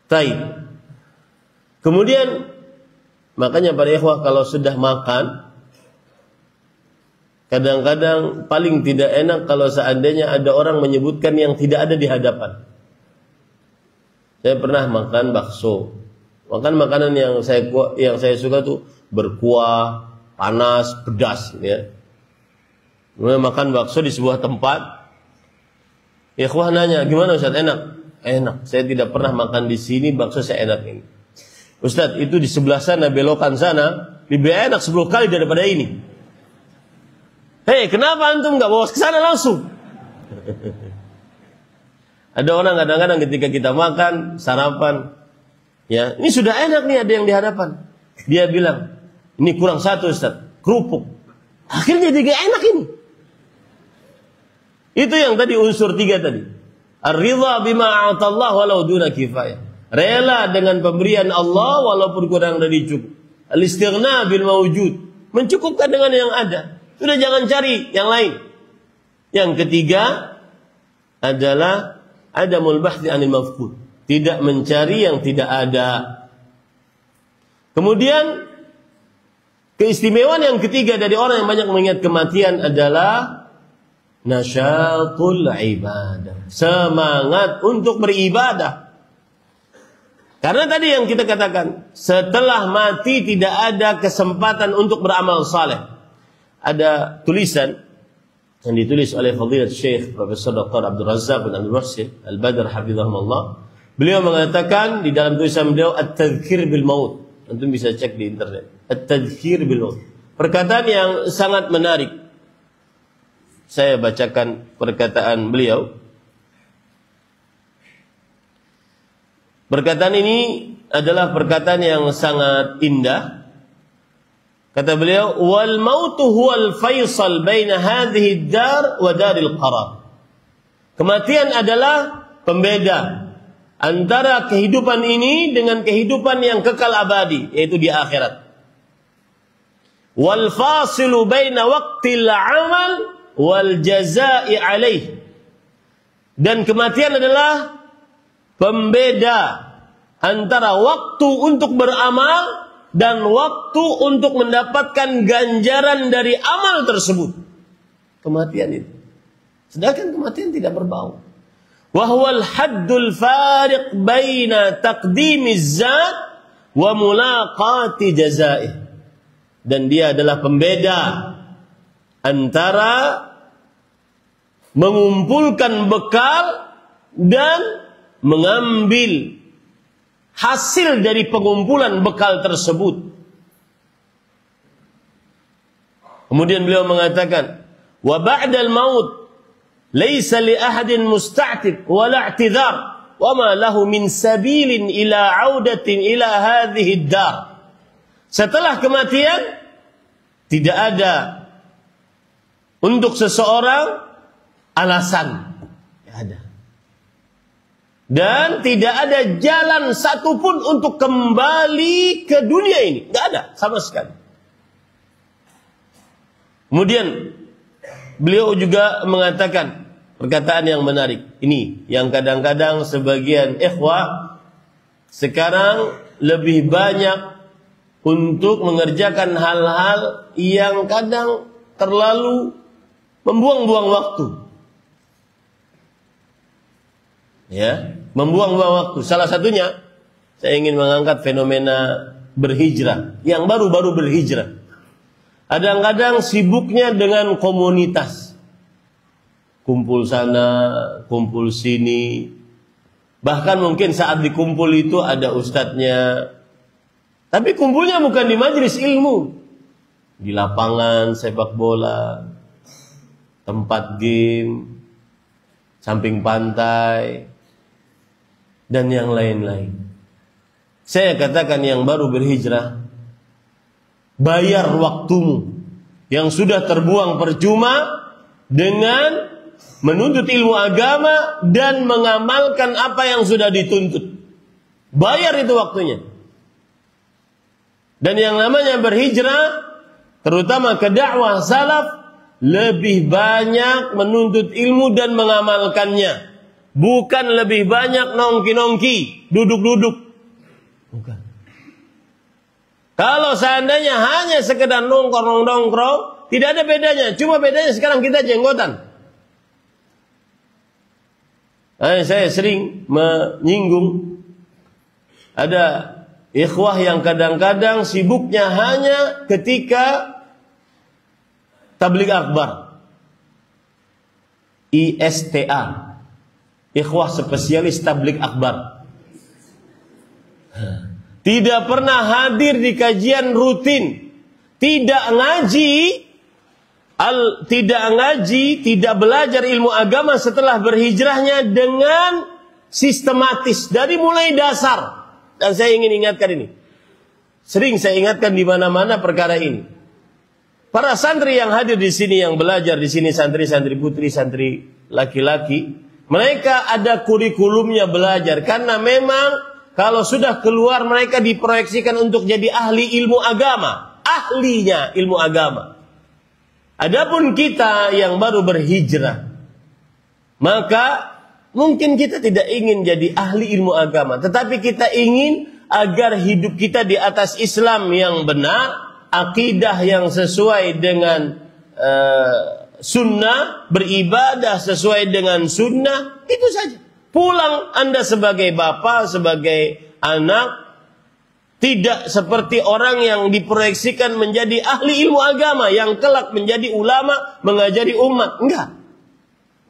Taib. Kemudian makanya para ikhwah kalau sudah makan, kadang-kadang paling tidak enak kalau seandainya ada orang menyebutkan yang tidak ada di hadapan. Saya pernah makan bakso. Makan makanan yang saya suka tuh berkuah, panas, pedas ya. Kemudian makan bakso di sebuah tempat. Ikhwah nanya, "Gimana Ustaz, enak?" "Enak. Saya tidak pernah makan di sini bakso seenak ini." "Ustaz, itu di sebelah sana, belokan sana, lebih enak 10 kali daripada ini." "Hei, kenapa antum nggak bawa ke sana langsung?" Ada orang kadang-kadang ketika kita makan sarapan, ya, ini sudah enak nih, ada yang di hadapan. Dia bilang, "Ini kurang satu Ustaz, kerupuk." Akhirnya jadi gak enak ini. Itu yang tadi unsur 3 tadi. Ar-ridha bima a'tallah walau duna kifayah. Rela dengan pemberian Allah walaupun kurang dari cukup. Al-istighna bil mawjud. Mencukupkan dengan yang ada. Sudah jangan cari yang lain. Yang ketiga adalah adamul bahthi anil mafqud. Tidak mencari yang tidak ada. Kemudian keistimewaan yang ketiga dari orang yang banyak mengingat kematian adalah nasyatul ibadah. Semangat untuk beribadah. Karena tadi yang kita katakan, setelah mati tidak ada kesempatan untuk beramal saleh. Ada tulisan yang ditulis oleh Fadilat Syekh Profesor Dr. Abdul Razzaq bin Abdul Muhsin Al-Badr hafizahumullah. Beliau mengatakan di dalam tulisan beliau At-Tadhkir bil Maut. Antum bisa cek di internet. At-Tadhkir bil Maut. Perkataan yang sangat menarik. Saya bacakan perkataan beliau. Perkataan ini adalah perkataan yang sangat indah. Kata beliau, "Wal mautu huwal faisal baina hadhihi ad-dar wa daril qarar." Kematian adalah pembeda antara kehidupan ini dengan kehidupan yang kekal abadi, yaitu di akhirat. Wal fasilu baina waqtil amal wal jazaa'i alaih. Dan kematian adalah pembeda antara waktu untuk beramal dan waktu untuk mendapatkan ganjaran dari amal tersebut. Kematian itu. Sedangkan kematian tidak berbau. Wa huwal haddul fariq baina taqdimiz zat wa mulaqati jazaa'i. Dan dia adalah pembeda antara mengumpulkan bekal dan mengambil hasil dari pengumpulan bekal tersebut. Kemudian beliau mengatakan, wa ba'dal maut laisa li ahadin musta'tib wa la i'tidhar wa ma lahu min sabilin ila 'audatin ila hadhihi ad-dar. Setelah kematian tidak ada untuk seseorang alasan. Tidak ada. Dan tidak ada jalan satupun untuk kembali ke dunia ini. Tidak ada sama sekali. Kemudian beliau juga mengatakan perkataan yang menarik. Ini yang kadang-kadang sebagian ikhwah sekarang lebih banyak untuk mengerjakan hal-hal yang kadang terlalu membuang-buang waktu. Ya, membuang-buang waktu. Salah satunya saya ingin mengangkat fenomena berhijrah, yang baru-baru berhijrah. Kadang-kadang sibuknya dengan komunitas. Kumpul sana, kumpul sini. Bahkan mungkin saat dikumpul itu ada ustadznya. Tapi kumpulnya bukan di majelis ilmu. Di lapangan sepak bola, tempat game, samping pantai, dan yang lain-lain. Saya katakan yang baru berhijrah, bayar waktumu yang sudah terbuang percuma dengan menuntut ilmu agama dan mengamalkan apa yang sudah dituntut. Bayar itu waktunya. Dan yang namanya berhijrah, terutama ke dakwah salaf, lebih banyak menuntut ilmu dan mengamalkannya. Bukan lebih banyak nongki-nongki, duduk-duduk. Bukan. Kalau seandainya hanya sekedar nongkrong-nongkrong, tidak ada bedanya. Cuma bedanya sekarang kita jenggotan. Saya sering menyinggung, ada ikhwah yang kadang-kadang sibuknya hanya ketika tabligh akbar, ISTA, ikhwah spesialis tabligh akbar. Tidak pernah hadir di kajian rutin, tidak ngaji, tidak belajar ilmu agama setelah berhijrahnya dengan sistematis dari mulai dasar. Dan saya ingin ingatkan ini. Sering saya ingatkan di mana-mana perkara ini. Para santri yang hadir di sini, yang belajar di sini, santri-santri putri, santri laki-laki, mereka ada kurikulumnya belajar. Karena memang kalau sudah keluar mereka diproyeksikan untuk jadi ahli ilmu agama. Ahlinya ilmu agama. Adapun kita yang baru berhijrah, maka mungkin kita tidak ingin jadi ahli ilmu agama, tetapi kita ingin agar hidup kita di atas Islam yang benar, akidah yang sesuai dengan sunnah, beribadah sesuai dengan sunnah, itu saja. Pulang Anda sebagai bapak, sebagai anak, tidak seperti orang yang diproyeksikan menjadi ahli ilmu agama, yang kelak menjadi ulama, mengajari umat. Enggak.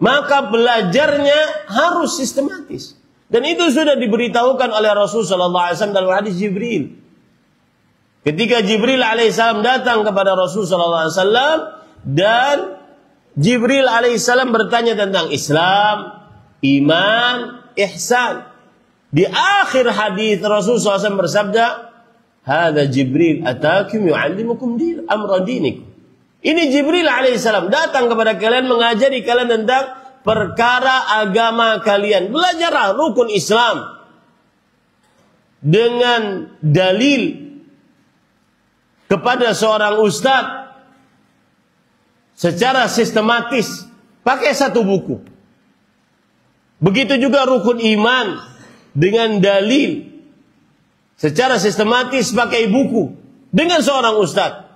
Maka belajarnya harus sistematis. Dan itu sudah diberitahukan oleh Rasulullah SAW dalam hadis Jibril. Ketika Jibril alaihissalam datang kepada Rasulullah SAW, dan Jibril alaihissalam bertanya tentang Islam, iman, ihsan. Di akhir hadis Rasulullah SAW bersabda, "Hada Jibril atakum yu'allimukum amra dinikum." Ini Jibril alaihissalam datang kepada kalian, mengajari kalian tentang perkara agama kalian. Belajarlah rukun Islam dengan dalil kepada seorang ustaz secara sistematis, pakai satu buku. Begitu juga rukun iman dengan dalil secara sistematis, pakai buku dengan seorang ustaz.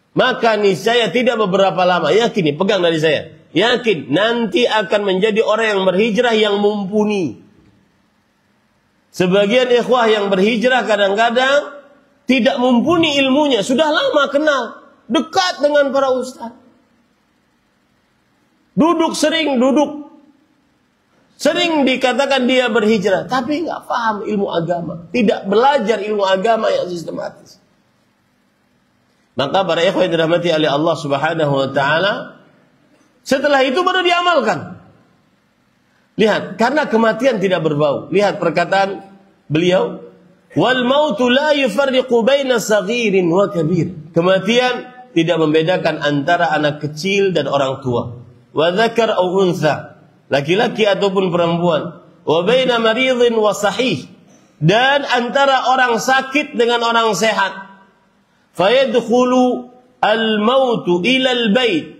Maka niscaya tidak beberapa lama, yakin, pegang dari saya, yakin nanti akan menjadi orang yang berhijrah yang mumpuni. Sebagian ikhwah yang berhijrah kadang-kadang tidak mumpuni ilmunya, sudah lama kenal, dekat dengan para ustaz, sering dikatakan dia berhijrah, tapi nggak paham ilmu agama, tidak belajar ilmu agama yang sistematis. Maka para ikhwah yang dirahmati oleh Allah Subhanahu wa taala, setelah itu baru diamalkan. Lihat, karena kematian tidak berbau. Lihat perkataan beliau, "Wal mautu la yufarriqu baina saghirin wa kabir." Kematian tidak membedakan antara anak kecil dan orang tua. Wa dzakar aw untha, laki-laki ataupun perempuan. Wa baina maridhin wa sahih, dan antara orang sakit dengan orang sehat. Fayadkhulu al-mautu ila al-bait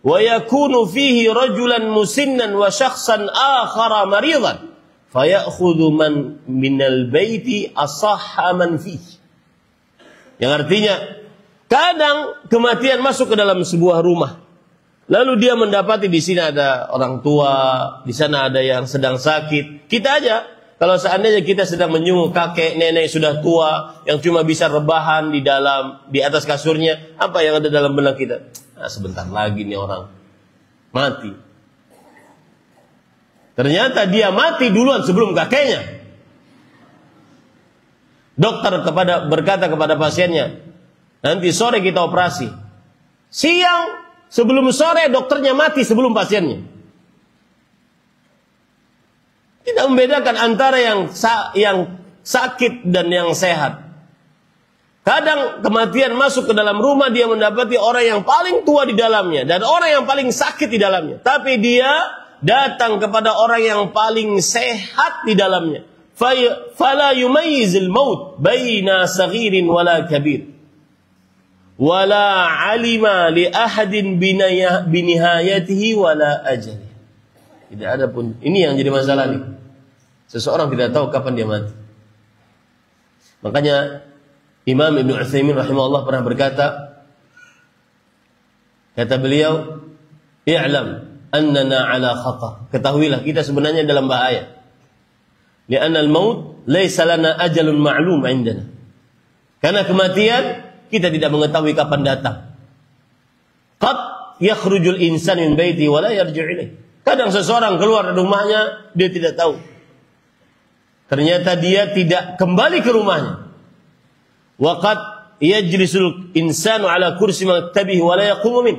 wa yakunu fihi rajulan musinnan wa shakhsan akhara maridan fayakhudhu man minal baiti asahha man fihi. Yang artinya, kadang kematian masuk ke dalam sebuah rumah, lalu dia mendapati di sini ada orang tua, di sana ada yang sedang sakit. Kita aja, kalau seandainya kita sedang menyungguh kakek nenek sudah tua yang cuma bisa rebahan di atas kasurnya, apa yang ada dalam benak kita? Nah, sebentar lagi nih orang mati. Ternyata dia mati duluan sebelum kakeknya. Dokter berkata kepada pasiennya, nanti sore kita operasi. Siang sebelum sore dokternya mati sebelum pasiennya. Tidak membedakan antara yang sakit dan yang sehat. Kadang kematian masuk ke dalam rumah, dia mendapati orang yang paling tua di dalamnya dan orang yang paling sakit di dalamnya. Tapi dia datang kepada orang yang paling sehat di dalamnya. fala yumayyizul maut baina saghirin wala kabir wala alima li ahadin binihayatihi wala ajali. Tidak ada pun, ini yang jadi masalah nih. Seseorang tidak tahu kapan dia mati. Makanya Imam Ibnu Utsaimin rahimahullah pernah berkata, kata beliau, "I'lam annana ala khatar." Ketahuilah kita sebenarnya dalam bahaya. Li'anna al-maut laysa lana ajalun ma'lum 'indana. Karena kematian kita tidak mengetahui kapan datang. Qad yakhrujul insan min baiti wa la yarji' ilaih. Kadang seseorang keluar dari rumahnya, dia tidak tahu. Ternyata dia tidak kembali ke rumahnya. Wa qad yajlisul insanu ala kursi maktabihi wa la yaqumu min.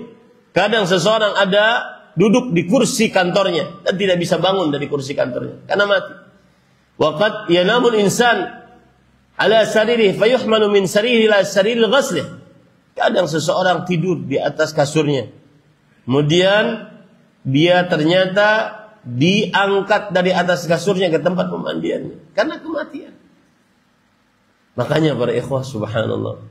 Kadang seseorang ada duduk di kursi kantornya dan tidak bisa bangun dari kursi kantornya karena mati. Wa qad yanamul insan ala saririhi fayuhmalu min saririhi ila sariril ghaslih. Kadang seseorang tidur di atas kasurnya. Kemudian dia ternyata diangkat dari atas kasurnya ke tempat pemandiannya karena kematian. Makanya para ikhwah subhanallah,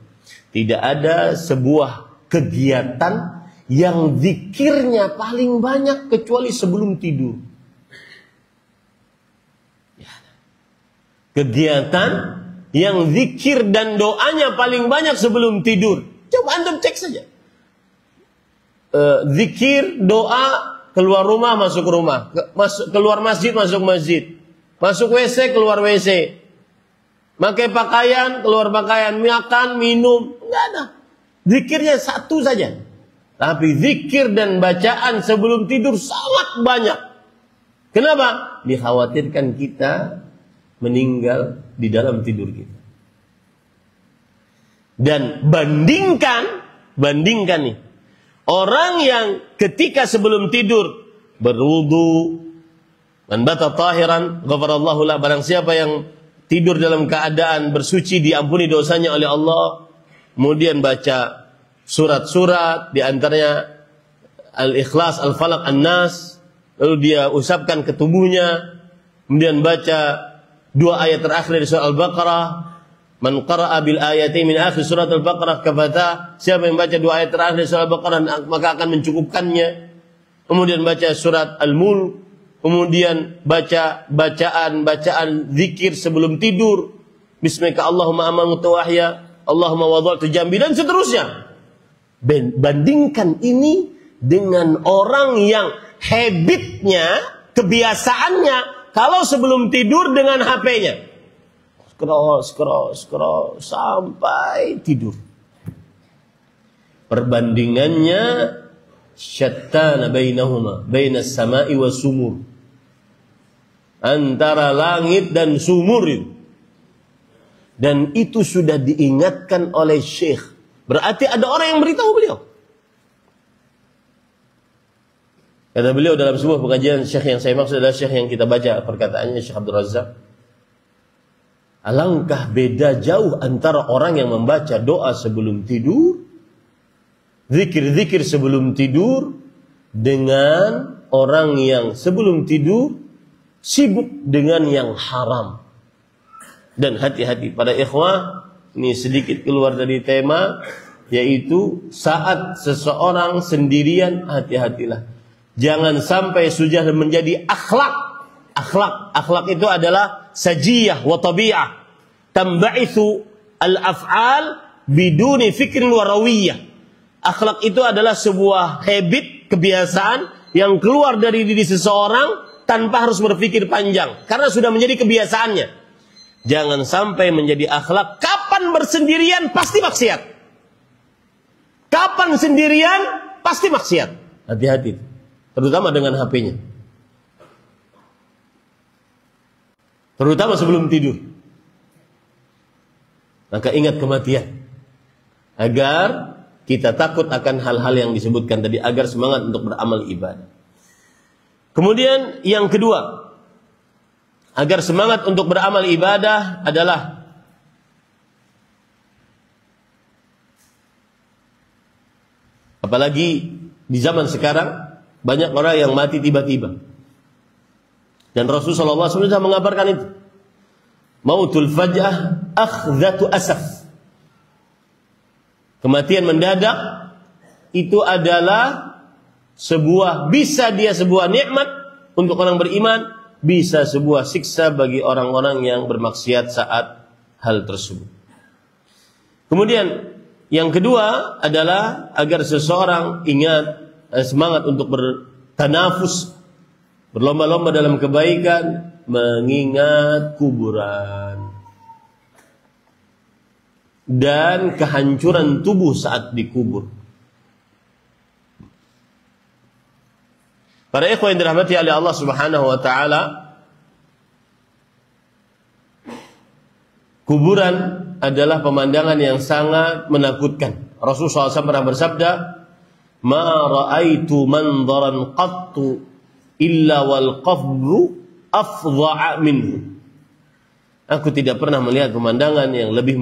tidak ada sebuah kegiatan yang zikirnya paling banyak kecuali sebelum tidur. Kegiatan yang zikir dan doanya paling banyak sebelum tidur. Coba antum cek saja. Zikir, doa, keluar rumah, masuk rumah. Keluar masjid, masuk masjid. Masuk WC, keluar WC. Pakai pakaian, keluar pakaian. Makan, minum. Enggak ada. Zikirnya satu saja. Tapi zikir dan bacaan sebelum tidur sangat banyak. Kenapa? Dikhawatirkan kita meninggal di dalam tidur kita. Dan bandingkan nih. Orang yang ketika sebelum tidur berwudu, man bata tahiran ghafarallahu la, barang siapa yang tidur dalam keadaan bersuci diampuni dosanya oleh Allah, kemudian baca surat-surat di antaranya Al-Ikhlas, Al-Falaq, An-Nas, lalu dia usapkan ke tubuhnya, kemudian baca 2 ayat terakhir dari surah Al-Baqarah. Man qara'a bil ayati min akhir surat Al-Baqarah kafata. Siapa yang baca 2 ayat terakhir dari surah Al-Baqarah maka akan mencukupkannya. Kemudian baca surat Al-Mulk, kemudian baca bacaan zikir sebelum tidur. Bismika Allahumma amantu wa ahya, Allahumma wada'tu jambi, dan seterusnya. Bandingkan ini dengan orang yang habitnya, kebiasaannya kalau sebelum tidur dengan HP-nya. Scroll sampai tidur. Perbandingannya syattana bainahuma, bainas sama'i was sumur. Antara langit dan sumur itu. Dan itu sudah diingatkan oleh Syekh. Berarti ada orang yang beritahu beliau. Kata beliau dalam sebuah pengajian, Syekh yang saya maksud adalah Syekh yang kita baca perkataannya, Syekh Abdul Razak. Alangkah beda jauh antara orang yang membaca doa sebelum tidur, zikir-zikir sebelum tidur, dengan orang yang sebelum tidur sibuk dengan yang haram. Dan hati-hati pada ikhwah, ini sedikit keluar dari tema, yaitu saat seseorang sendirian, hati-hatilah. Jangan sampai sudah menjadi akhlak. Akhlak itu adalah sajiyah wa tabi'ah. Tamba'ithu al-af'al biduni fikrin wa rawiyah. Akhlak itu adalah sebuah habit, kebiasaan yang keluar dari diri seseorang tanpa harus berpikir panjang. Karena sudah menjadi kebiasaannya. Jangan sampai menjadi akhlak. Kapan bersendirian pasti maksiat. Kapan sendirian pasti maksiat. Hati-hati. Terutama dengan HP-nya. Terutama sebelum tidur. Maka ingat kematian. Agar kita takut akan hal-hal yang disebutkan tadi. Agar semangat untuk beramal ibadah. Kemudian yang kedua. Agar semangat untuk beramal ibadah adalah apalagi di zaman sekarang banyak orang yang mati tiba-tiba. Dan Rasulullah SAW sudah mengabarkan itu. Mautul faj'ah akhdhatu asaf. Kematian mendadak itu adalah bisa dia sebuah nikmat untuk orang beriman, bisa sebuah siksa bagi orang-orang yang bermaksiat saat hal tersebut. Kemudian yang kedua adalah agar seseorang semangat untuk bertanafus, berlomba-lomba dalam kebaikan, mengingat kuburan dan kehancuran tubuh saat dikubur. Para ikhwan yang dirahmati oleh Allah Subhanahu wa taala, kuburan adalah pemandangan yang sangat menakutkan. Rasulullah SAW pernah bersabda, "Ma ra'aitu manzaran qattu illa wal qabru afdha'a minhu." Aku tidak pernah melihat pemandangan yang lebih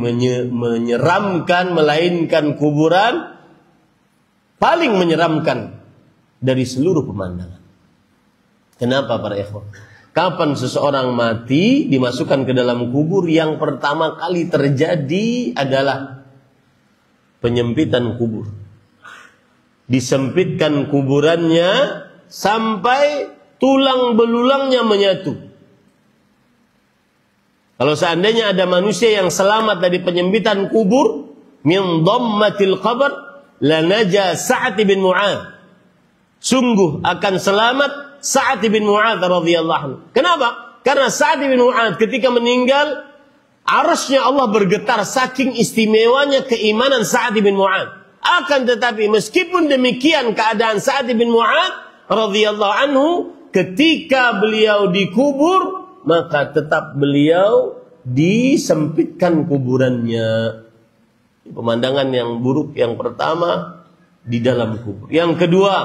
menyeramkan melainkan kuburan paling menyeramkan dari seluruh pemandangan. Kenapa para ikhwan? Kapan seseorang mati dimasukkan ke dalam kubur, yang pertama kali terjadi adalah penyempitan kubur. Disempitkan kuburannya sampai tulang belulangnya menyatu. Kalau seandainya ada manusia yang selamat dari penyempitan kubur, min dhammatil qabr lanaja Sa'ad bin Mu'adz. Sungguh akan selamat Sa'ad bin Mu'adz radhiyallahu anhu. Kenapa? Karena Sa'ad bin Mu'adz ketika meninggal, arasy-Nya Allah bergetar saking istimewanya keimanan Sa'ad bin Mu'adz. Akan tetapi meskipun demikian keadaan Sa'ad bin Mu'adz radhiyallahu anhu, ketika beliau dikubur, maka tetap beliau disempitkan kuburannya. Pemandangan yang buruk yang pertama di dalam kubur. Yang kedua,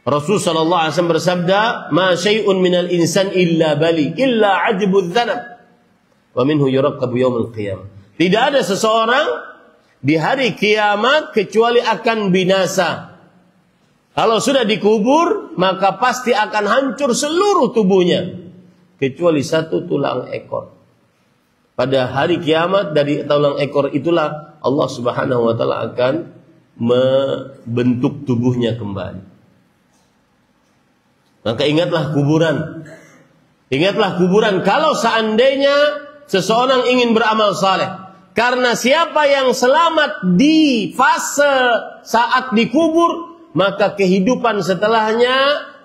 Rasul sallallahu alaihi wasallam bersabda, "Ma syai'un minal insan illa bali, illa ajbudz dzanab, wa minhu yuraqabu yaumil qiyamah." Tidak ada seseorang di hari kiamat kecuali akan binasa. Kalau sudah dikubur, maka pasti akan hancur seluruh tubuhnya kecuali satu tulang ekor. Pada hari kiamat dari tulang ekor itulah Allah Subhanahu wa taala akan membentuk tubuhnya kembali. Maka ingatlah kuburan. Ingatlah kuburan kalau seandainya seseorang ingin beramal saleh. Karena siapa yang selamat di fase saat dikubur, maka kehidupan setelahnya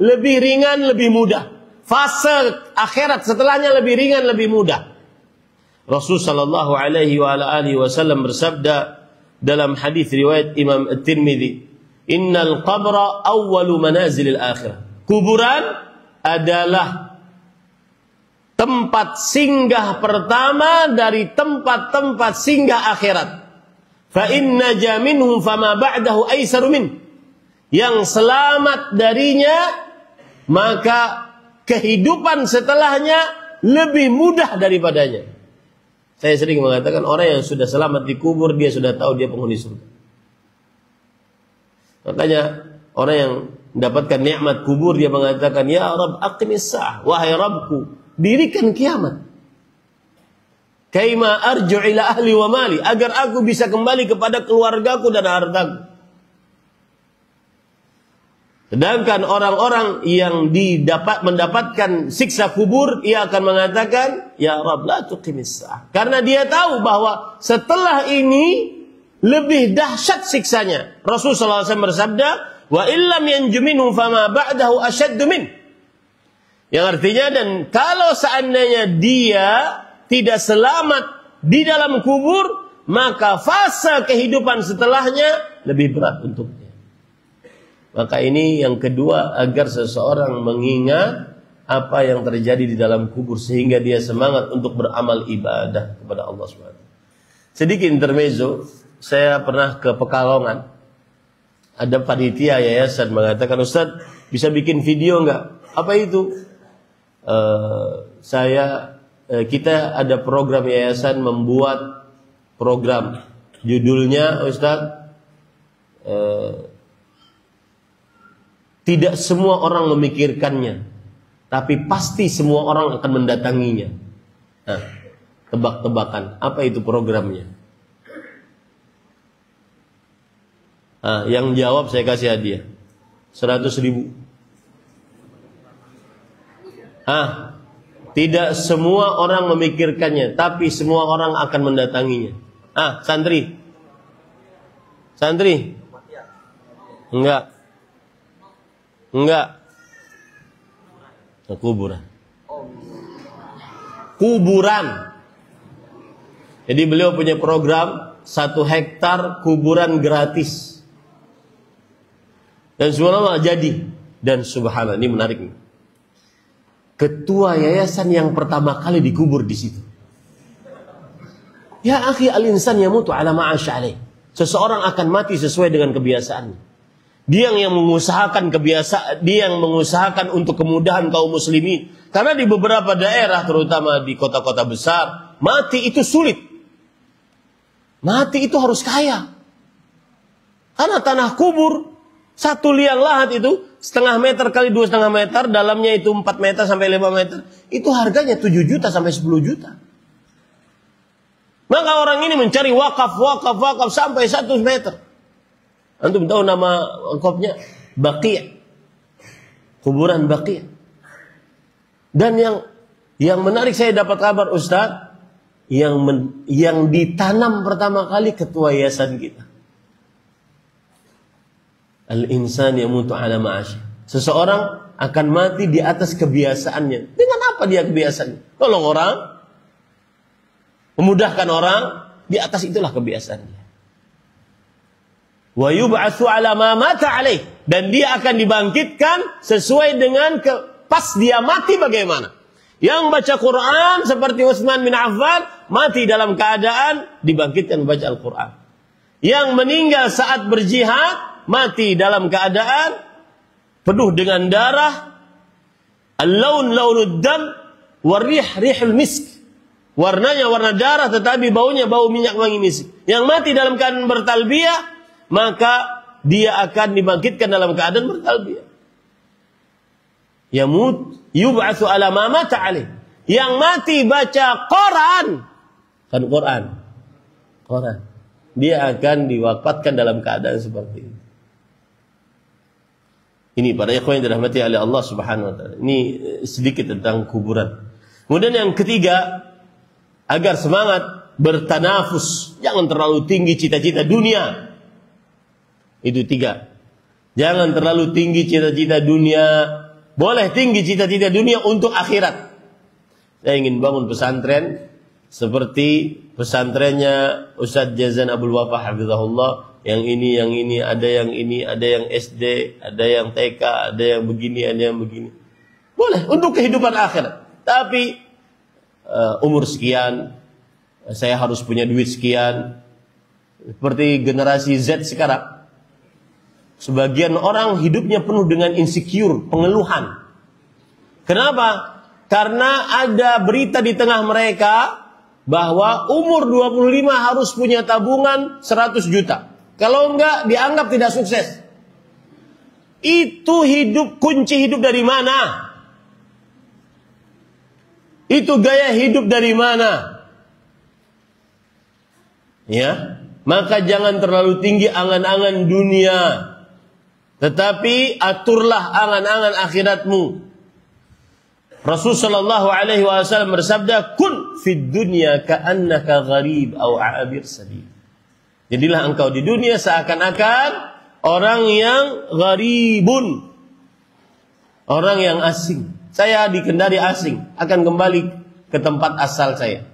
lebih ringan, lebih mudah. Fase akhirat setelahnya lebih ringan, lebih mudah. Rasul sallallahu alaihi wa ala alihi wasallam bersabda dalam hadis riwayat Imam At-Tirmidzi, "Innal qabra awwalu manazilil akhirah." Kuburan adalah tempat singgah pertama dari tempat-tempat singgah akhirat. Fa inna jaminhum fama ba'dahu aisaru min. Yang selamat darinya, maka kehidupan setelahnya lebih mudah daripadanya. Saya sering mengatakan orang yang sudah selamat dikubur, dia sudah tahu dia penghuni surga. Makanya orang yang mendapatkan nikmat kubur, dia mengatakan, "Ya Rabb, aqimis sa'ah." Wahai Rabbku, dirikan kiamat. Kaima arju ila ahli wa mali, agar aku bisa kembali kepada keluargaku dan hartaku. Sedangkan orang-orang yang mendapatkan siksa kubur, ia akan mengatakan, "Ya Rabb, la tuqimis sa'ah." Karena dia tahu bahwa setelah ini lebih dahsyat siksanya. Rasulullah SAW bersabda, "Wa illam yanju minhu fama ba'dahu ashaddu min." Yang artinya, dan kalau seandainya dia tidak selamat di dalam kubur, maka fase kehidupan setelahnya lebih berat untuknya. Maka ini yang kedua, agar seseorang mengingat apa yang terjadi di dalam kubur sehingga dia semangat untuk beramal ibadah kepada Allah SWT. Sedikit intermezzo, saya pernah ke Pekalongan. Ada panitia yayasan mengatakan, "Ustaz, bisa bikin video enggak?" Apa itu? Kita ada program yayasan membuat program. Judulnya, Ustaz, tidak semua orang memikirkannya, tapi pasti semua orang akan mendatanginya. Nah, tebak-tebakan, apa itu programnya? Nah, yang jawab saya kasih hadiah 100.000. Tidak semua orang memikirkannya, tapi semua orang akan mendatanginya. Santri. Enggak. Kuburan. Jadi beliau punya program 1 hektar kuburan gratis. Dan subhanallah jadi. Dan subhanallah, ini menarik nih. Ketua yayasan yang pertama kali dikubur di situ. Ya akhi, al-insan yamutu ala ma'asya alaih. Seseorang akan mati sesuai dengan kebiasaannya. Dia yang mengusahakan dia yang mengusahakan untuk kemudahan kaum muslimin. Karena di beberapa daerah, terutama di kota-kota besar, mati itu sulit. Mati itu harus kaya. Karena tanah kubur 1 liang lahat itu 0,5 meter kali 2,5 meter, dalamnya itu 4 meter sampai 5 meter. Itu harganya 7 juta sampai 10 juta. Maka orang ini mencari wakaf sampai 1 meter. Antum tahu nama wakafnya? Baqi'. Kuburan Baqi'. Dan yang menarik, saya dapat kabar Ustaz, yang ditanam pertama kali ketua yayasan kita. Al-insan yamutu ala ma'asyi. Seseorang akan mati di atas kebiasaannya. Dengan apa dia kebiasaannya? Tolong orang, memudahkan orang, di atas itulah kebiasaannya. Wa yub'atsu ala ma mata alaih, dan dia akan dibangkitkan sesuai dengan pas dia mati bagaimana. Yang baca Quran seperti Utsman bin Affan, mati dalam keadaan dibangkitkan membaca Al-Quran. Yang meninggal saat berjihad, mati dalam keadaan penuh dengan darah. Al-laun launud dam, warih rihul misk. Warnanya warna darah, tetapi baunya bau minyak wangi misk. Yang mati dalam keadaan bertalbiyah, maka dia akan dibangkitkan dalam keadaan bertalbiyah. Yamut yub'atsu ala ma mata alaih. Yang mati baca Quran, kan Quran. Dia akan diwafatkan dalam keadaan seperti ini. Ini para ikhwan yang dirahmati oleh Allah Subhanahu wa taala. Ini sedikit tentang kuburan. Kemudian yang ketiga, agar semangat bertanafus, jangan terlalu tinggi cita-cita dunia. Itu 3. Jangan terlalu tinggi cita-cita dunia. Boleh tinggi cita-cita dunia untuk akhirat. Saya ingin bangun pesantren seperti pesantrennya Ustaz Jazan Abdul Wafa hafizahullah. Yang ini, ada yang SD, ada yang TK, ada yang begini, ada yang begini. Boleh untuk kehidupan akhirat. Tapi umur sekian, saya harus punya duit sekian. Seperti generasi Z sekarang. Sebagian orang hidupnya penuh dengan insecure, pengeluhan. Kenapa? Karena ada berita di tengah mereka bahwa umur 25 harus punya tabungan 100 juta. Kalau enggak, dianggap tidak sukses. Itu kunci hidup dari mana? Itu gaya hidup dari mana? Ya, maka jangan terlalu tinggi angan-angan dunia. Tetapi aturlah angan-angan akhiratmu. Rasul sallallahu alaihi wasallam bersabda, "Kun fid dunya ka'annaka gharib aw 'abir sabil." Jadilah engkau di dunia seakan-akan orang yang gharibun, orang yang asing. Saya di Kendari asing, akan kembali ke tempat asal saya.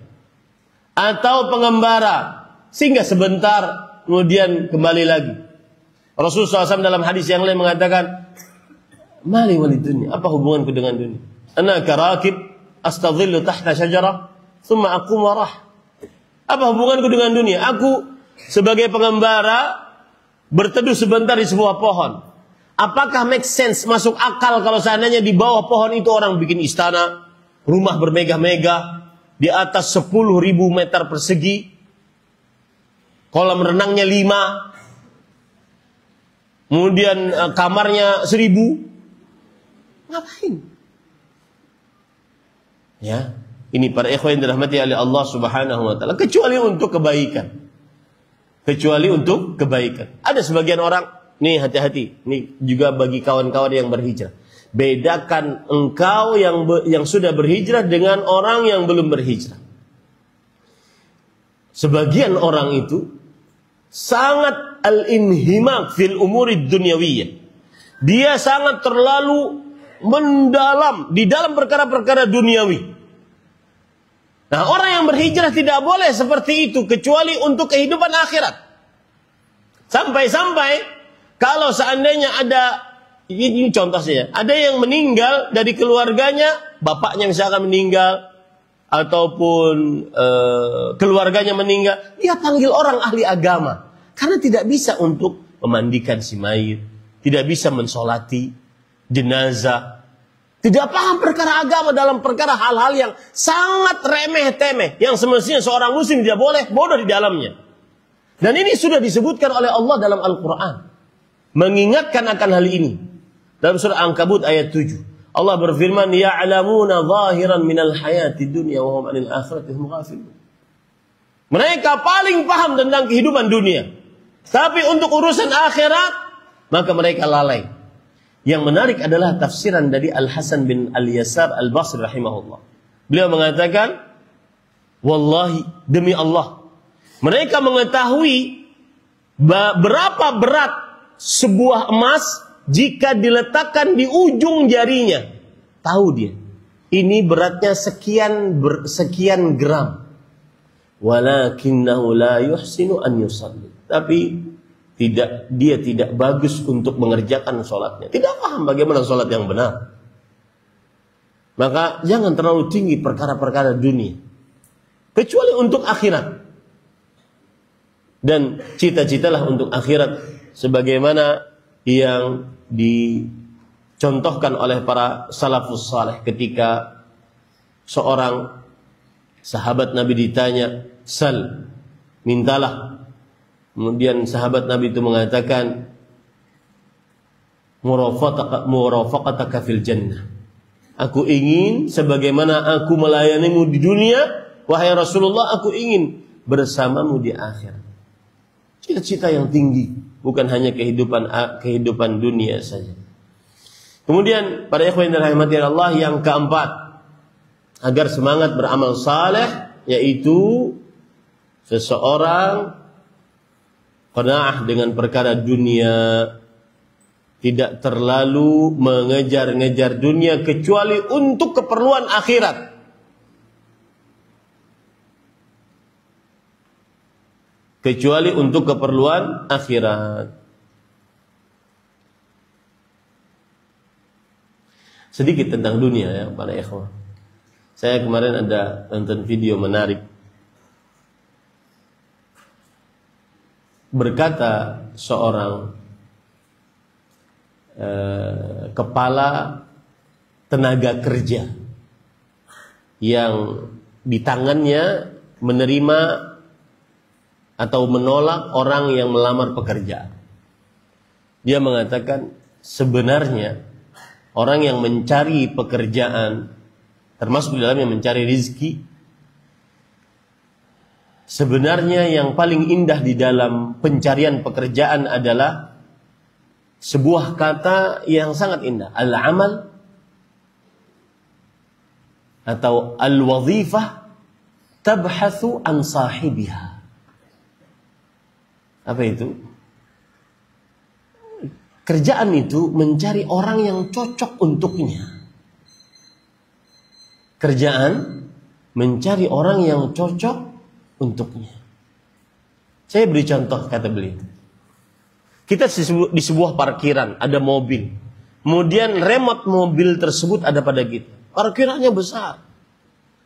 Atau pengembara, singgah sebentar kemudian kembali lagi. Rasulullah SAW dalam hadis yang lain mengatakan, "Mali walid dunya, apa hubunganku dengan dunia? Ana karakib astadhillu tahta syajarah, thumma aqum warah." Apa hubunganku dengan dunia? Aku sebagai pengembara berteduh sebentar di sebuah pohon. Apakah make sense, masuk akal kalau seandainya di bawah pohon itu orang bikin istana, rumah bermegah-megah, di atas 10.000 meter persegi, kolam renangnya 5, kemudian kamarnya 1.000. Ngapain? Ya, Ini para ikhwan yang dirahmati oleh Allah Subhanahu wa taala, kecuali untuk kebaikan. Kecuali untuk kebaikan. Ada sebagian orang, nih hati-hati, nih juga bagi kawan-kawan yang berhijrah. Bedakan engkau yang sudah berhijrah dengan orang yang belum berhijrah. Sebagian orang itu sangat al-inhimak fil umurid dunyawiyah. Dia sangat terlalu mendalam di dalam perkara-perkara duniawi. Nah, orang yang berhijrah tidak boleh seperti itu kecuali untuk kehidupan akhirat. Sampai-sampai kalau seandainya ada, ini contoh saja, ada yang meninggal dari keluarganya, bapaknya misalkan meninggal, ataupun keluarganya meninggal, dia panggil orang ahli agama. Karena tidak bisa untuk memandikan si mayit, tidak bisa mensolati jenazah, tidak paham perkara agama dalam perkara hal-hal yang sangat remeh-temeh, yang semestinya seorang muslim tidak boleh bodoh di dalamnya. Dan ini sudah disebutkan oleh Allah dalam Al-Quran, mengingatkan akan hal ini. Dalam surah Ankabut ayat 7, Allah berfirman, ya'lamuna zahiran minal hayati dunya wa hum 'anil akhirati hum ghafilun. Mereka paling paham tentang kehidupan dunia, tapi untuk urusan akhirat maka mereka lalai. Yang menarik adalah tafsiran dari Al-Hasan bin Al-Yasar Al-Basri rahimahullah. Beliau mengatakan, wallahi, demi Allah, mereka mengetahui berapa berat sebuah emas jika diletakkan di ujung jarinya. Tahu dia, ini beratnya sekian gram. Walakinnahu la yuhsinu an yusalli. Tapi dia tidak bagus untuk mengerjakan sholatnya. Tidak paham bagaimana sholat yang benar. Maka jangan terlalu tinggi perkara-perkara dunia, kecuali untuk akhirat. Dan cita-citalah untuk akhirat, sebagaimana yang dicontohkan oleh para salafus saleh ketika seorang sahabat Nabi ditanya, sal, mintalah. Kemudian sahabat Nabi itu mengatakan, murafaqataka fil jannah. Aku ingin sebagaimana aku melayanimu di dunia, wahai Rasulullah, aku ingin bersamamu di akhirat. Cita-cita yang tinggi, bukan hanya kehidupan dunia saja. Kemudian para ikhwan yang dirahmati Allah, yang keempat, agar semangat beramal saleh, yaitu seseorang qanaah dengan perkara dunia, tidak terlalu mengejar-ngejar dunia kecuali untuk keperluan akhirat. Kecuali untuk keperluan akhirat. Sedikit tentang dunia ya para ikhwah. Saya kemarin ada nonton video menarik. Berkata seorang kepala tenaga kerja yang di tangannya menerima atau menolak orang yang melamar pekerjaan. Dia mengatakan, sebenarnya orang yang mencari pekerjaan, termasuk di dalamnya mencari rezeki, sebenarnya yang paling indah di dalam pencarian pekerjaan adalah sebuah kata yang sangat indah, al-amal atau al-wadhifah tabhathu an sahibiha. Apa itu? Kerjaan itu mencari orang yang cocok untuknya. Kerjaan mencari orang yang cocok untuknya. Saya beri contoh, kata beliau. Kita di sebuah parkiran, ada mobil. Kemudian remote mobil tersebut ada pada kita. Parkirannya besar.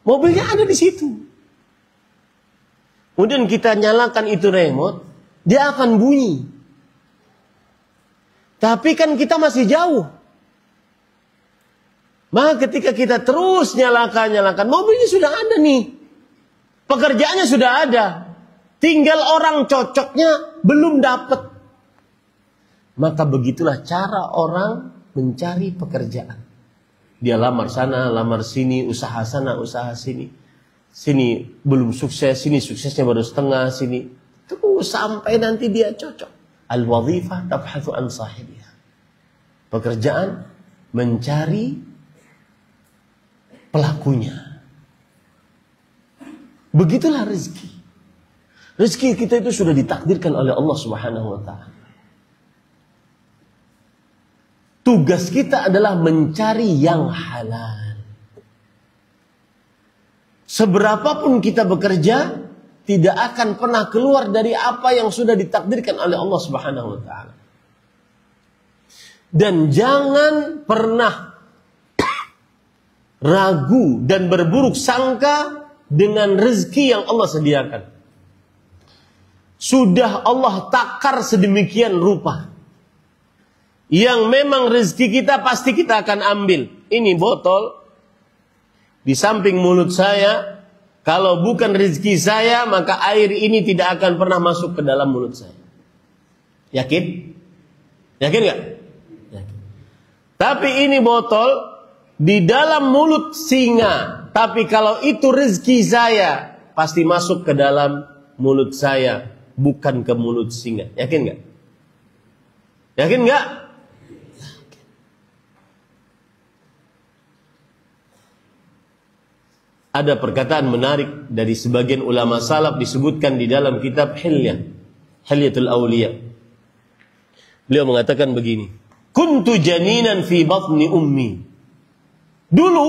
Mobilnya ada di situ. Kemudian kita nyalakan itu remote, dia akan bunyi. Tapi kan kita masih jauh. Maka ketika kita terus nyalakan, mobilnya sudah ada nih. Pekerjaannya sudah ada. Tinggal orang cocoknya belum dapat. Maka begitulah cara orang mencari pekerjaan. Dia lamar sana, lamar sini, usaha sana, usaha sini. Sini belum sukses, sini suksesnya baru setengah, sini. Terus sampai nanti dia cocok. Al-wadhifah tabhathu an sahibiha. Pekerjaan mencari pelakunya. Begitulah rezeki. Rezeki kita itu sudah ditakdirkan oleh Allah Subhanahu wa taala. Tugas kita adalah mencari yang halal. Seberapapun kita bekerja, tidak akan pernah keluar dari apa yang sudah ditakdirkan oleh Allah Subhanahu wa taala. Dan jangan pernah ragu dan berburuk sangka dengan rezeki yang Allah sediakan. Sudah Allah takar sedemikian rupa. Yang memang rezeki kita pasti kita akan ambil. Ini botol di samping mulut saya. Kalau bukan rezeki saya, maka air ini tidak akan pernah masuk ke dalam mulut saya. Yakin? Yakin nggak? Yakin. Tapi ini botol di dalam mulut singa. Tapi kalau itu rezeki saya, pasti masuk ke dalam mulut saya, bukan ke mulut singa. Yakin nggak? Yakin nggak? Ada perkataan menarik dari sebagian ulama salaf disebutkan di dalam kitab Hilyatul Awliya. Beliau mengatakan begini, kuntu janinan fi batni ummi. Dulu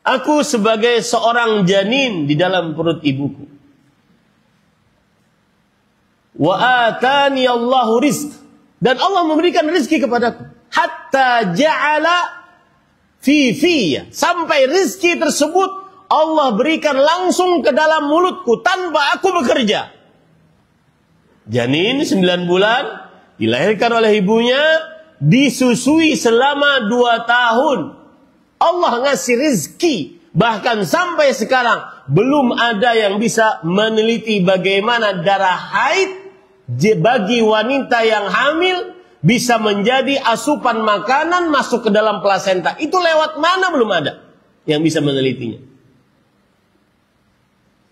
aku sebagai seorang janin di dalam perut ibuku. Wa atani Allahu rizq, dan Allah memberikan rezeki kepadaku. Hatta ja'ala fi fiyya, sampai rezeki tersebut Allah berikan langsung ke dalam mulutku tanpa aku bekerja. Janin 9 bulan, dilahirkan oleh ibunya, disusui selama 2 tahun. Allah ngasih rezeki. Bahkan sampai sekarang belum ada yang bisa meneliti bagaimana darah haid bagi wanita yang hamil bisa menjadi asupan makanan masuk ke dalam plasenta. Itu lewat mana belum ada yang bisa menelitinya.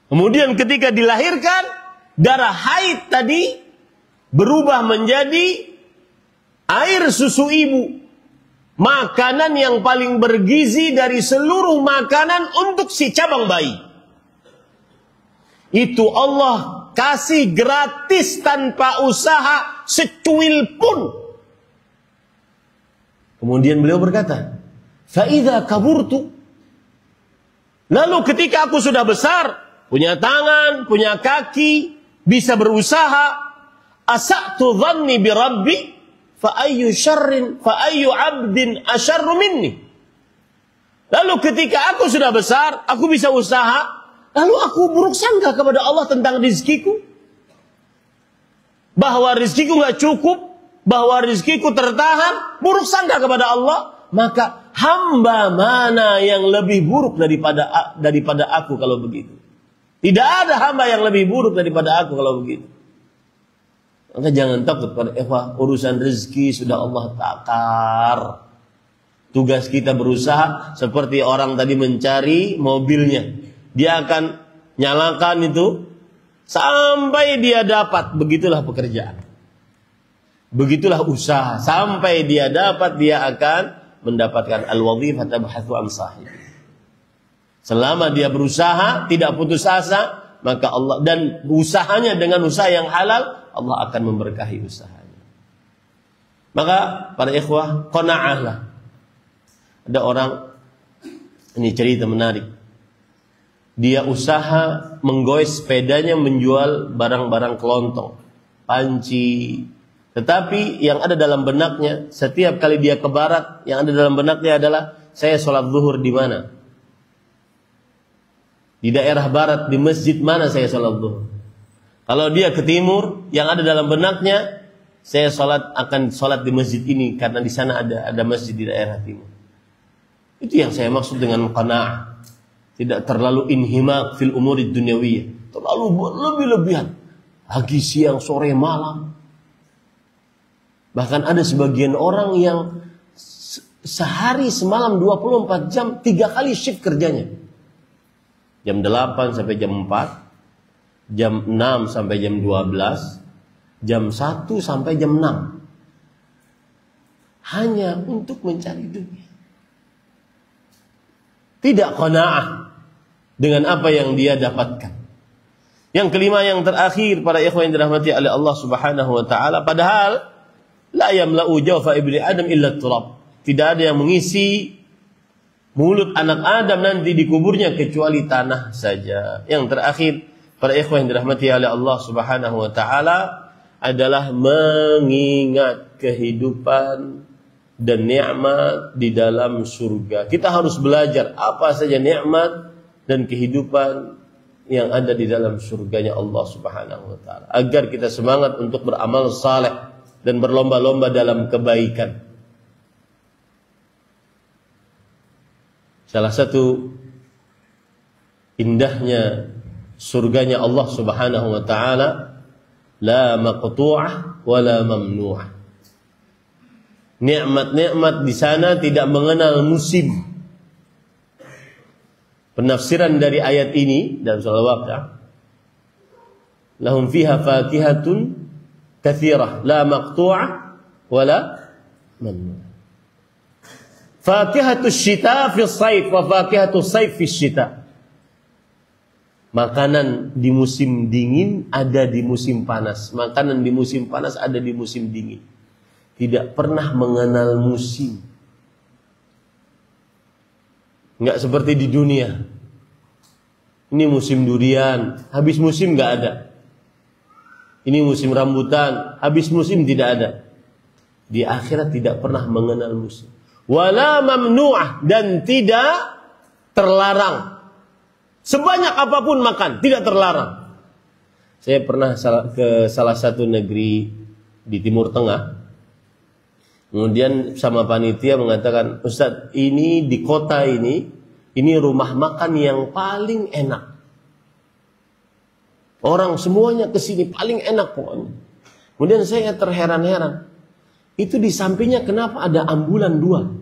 Kemudian ketika dilahirkan, darah haid tadi berubah menjadi air susu ibu. Makanan yang paling bergizi dari seluruh makanan untuk si cabang bayi. Itu Allah kasih gratis tanpa usaha secuil pun. Kemudian beliau berkata, "Fa'idha kaburtu." Lalu ketika aku sudah besar, punya tangan, punya kaki, bisa berusaha, asa'tu dhanni bi rabbi fa ayyu syarrin fa ayyu 'abdin asyarru minni. Lalu ketika aku sudah besar, aku bisa usaha, lalu aku buruk sangka kepada Allah tentang rezekiku, bahwa rezekiku enggak cukup, bahwa rezekiku tertahan, buruk sangka kepada Allah, maka hamba mana yang lebih buruk daripada aku kalau begitu? Tidak ada hamba yang lebih buruk daripada aku kalau begitu. Maka jangan takut pada ikhwah, urusan rezeki sudah Allah takar. Tugas kita berusaha seperti orang tadi mencari mobilnya. Dia akan nyalakan itu sampai dia dapat. Begitulah pekerjaan. Begitulah usaha. Sampai dia dapat, dia akan mendapatkan al-wadhifah tabhathu an sahib. Selama dia berusaha, tidak putus asa, maka Allah, dan usahanya dengan usaha yang halal, Allah akan memberkahi usahanya. Maka para ikhwah, qana'ahlah. Ada orang, ini cerita menarik. Dia usaha menggoes sepedanya menjual barang-barang kelontong, panci. Tetapi yang ada dalam benaknya, setiap kali dia ke barat, yang ada dalam benaknya adalah, saya sholat zuhur di mana? Di daerah barat, di masjid mana saya sholat zuhur? Kalau dia ke timur, yang ada dalam benaknya, saya akan sholat di masjid ini karena di sana ada masjid di daerah timur. Itu yang saya maksud dengan qanaah. Tidak terlalu inhimak fil umuri dunyawiyah. Terlalu berlebih-lebihan. Pagi, siang, sore, malam. Bahkan ada sebagian orang yang sehari semalam 24 jam 3 kali shift kerjanya. Jam 8 sampai jam 4, jam 6 sampai jam 12, jam 1 sampai jam 6. Hanya untuk mencari dunia. Tidak qanaah dengan apa yang dia dapatkan. Yang kelima, yang terakhir, para ikhwan yang dirahmati oleh Allah Subhanahu wa taala, padahal la yamla'u jawfa ibni Adam illa turab. Tidak ada yang mengisi mulut anak Adam nanti di kuburnya kecuali tanah saja. Yang terakhir, para ikhwan yang dirahmati oleh Allah Subhanahu wa taala, adalah mengingat kehidupan dan nikmat di dalam surga. Kita harus belajar apa saja nikmat dan kehidupan yang ada di dalam surganya Allah Subhanahu wa taala, agar kita semangat untuk beramal saleh dan berlomba-lomba dalam kebaikan. Salah satu indahnya surganya Allah Subhanahu wa taala, la maqtu'ah wa la mamnu'ah. Nikmat-nikmat di sana tidak mengenal musim. Penafsiran dari ayat ini dalam surah Al-Waqiah, lahum fiha fakihatun katsirah la maqtu'ah wa la mamnu'ah. Fakihatus syita fi shaif wa fakihatus shaif fi syita. Makanan di musim dingin ada di musim panas. Makanan di musim panas ada di musim dingin. Tidak pernah mengenal musim. Enggak seperti di dunia. Ini musim durian, habis musim enggak ada. Ini musim rambutan, habis musim tidak ada. Di akhirat tidak pernah mengenal musim. Wala mamnu'ah, dan tidak terlarang. Sebanyak apapun makan, tidak terlarang. Saya pernah ke salah satu negeri di Timur Tengah. Kemudian sama panitia mengatakan, Ustadz, ini di kota ini rumah makan yang paling enak. Orang semuanya ke sini paling enak pokoknya. Kemudian saya terheran-heran. Itu di sampingnya kenapa ada ambulan 2?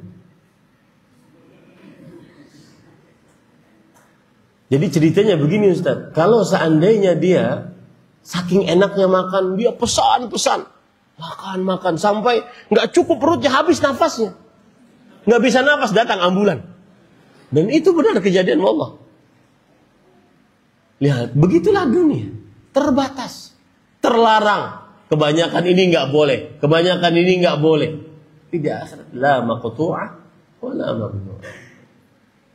Jadi ceritanya begini Ustadz, kalau seandainya dia saking enaknya makan, dia pesan-pesan. Makan sampai nggak cukup perutnya, habis nafasnya, nggak bisa nafas, datang ambulan. Dan itu benar kejadian Allah. Lihat, begitulah dunia, terbatas, terlarang. Kebanyakan ini nggak boleh, kebanyakan ini nggak boleh. Tidak, la maqtu'ah wa la mamnu'ah.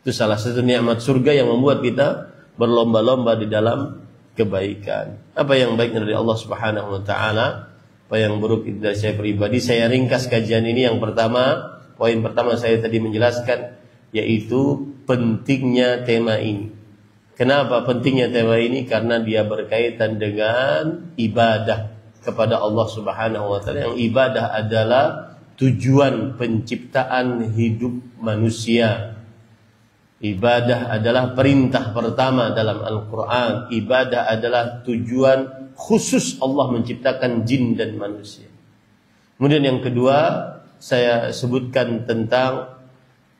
Itu salah satu nikmat surga yang membuat kita berlomba-lomba di dalam kebaikan. Apa yang baiknya dari Allah Subhanahu wa taala, apa yang buruk itu dari saya pribadi. Saya ringkas kajian ini. Yang pertama, poin pertama saya tadi menjelaskan, yaitu pentingnya tema ini. Kenapa pentingnya tema ini? Karena dia berkaitan dengan ibadah kepada Allah Subhanahu wa taala. Yang ibadah adalah tujuan penciptaan hidup manusia. Ibadah adalah perintah pertama dalam Al-Quran. Ibadah adalah tujuan khusus Allah menciptakan jin dan manusia. Kemudian yang kedua, saya sebutkan tentang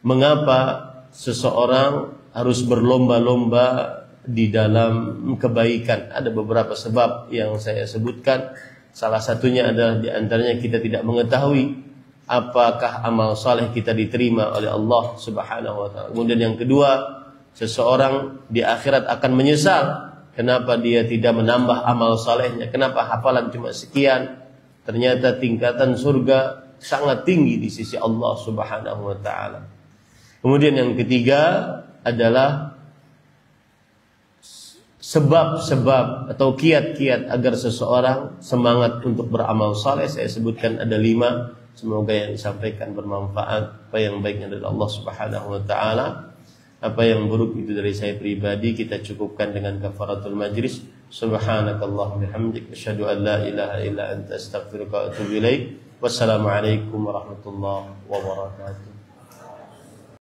mengapa seseorang harus berlomba-lomba di dalam kebaikan. Ada beberapa sebab yang saya sebutkan. Salah satunya adalah diantaranya kita tidak mengetahui apakah amal saleh kita diterima oleh Allah Subhanahu wa taala. Kemudian yang kedua, seseorang di akhirat akan menyesal kenapa dia tidak menambah amal salehnya, kenapa hafalan cuma sekian. Ternyata tingkatan surga sangat tinggi di sisi Allah Subhanahu wa taala. Kemudian yang ketiga adalah sebab-sebab atau kiat-kiat agar seseorang semangat untuk beramal saleh. Saya sebutkan ada 5. Semoga yang disampaikan bermanfaat. Apa yang baiknya dari Allah Subhanahu wa taala, apa yang buruk itu dari saya pribadi, kita cukupkan dengan kafaratul majlis. Subhanakallahumma bihamdik, asyhadu an la ilaha illa anta, astaghfiruka wa atubu ilaik. Wassalamualaikum warahmatullahi wabarakatuh.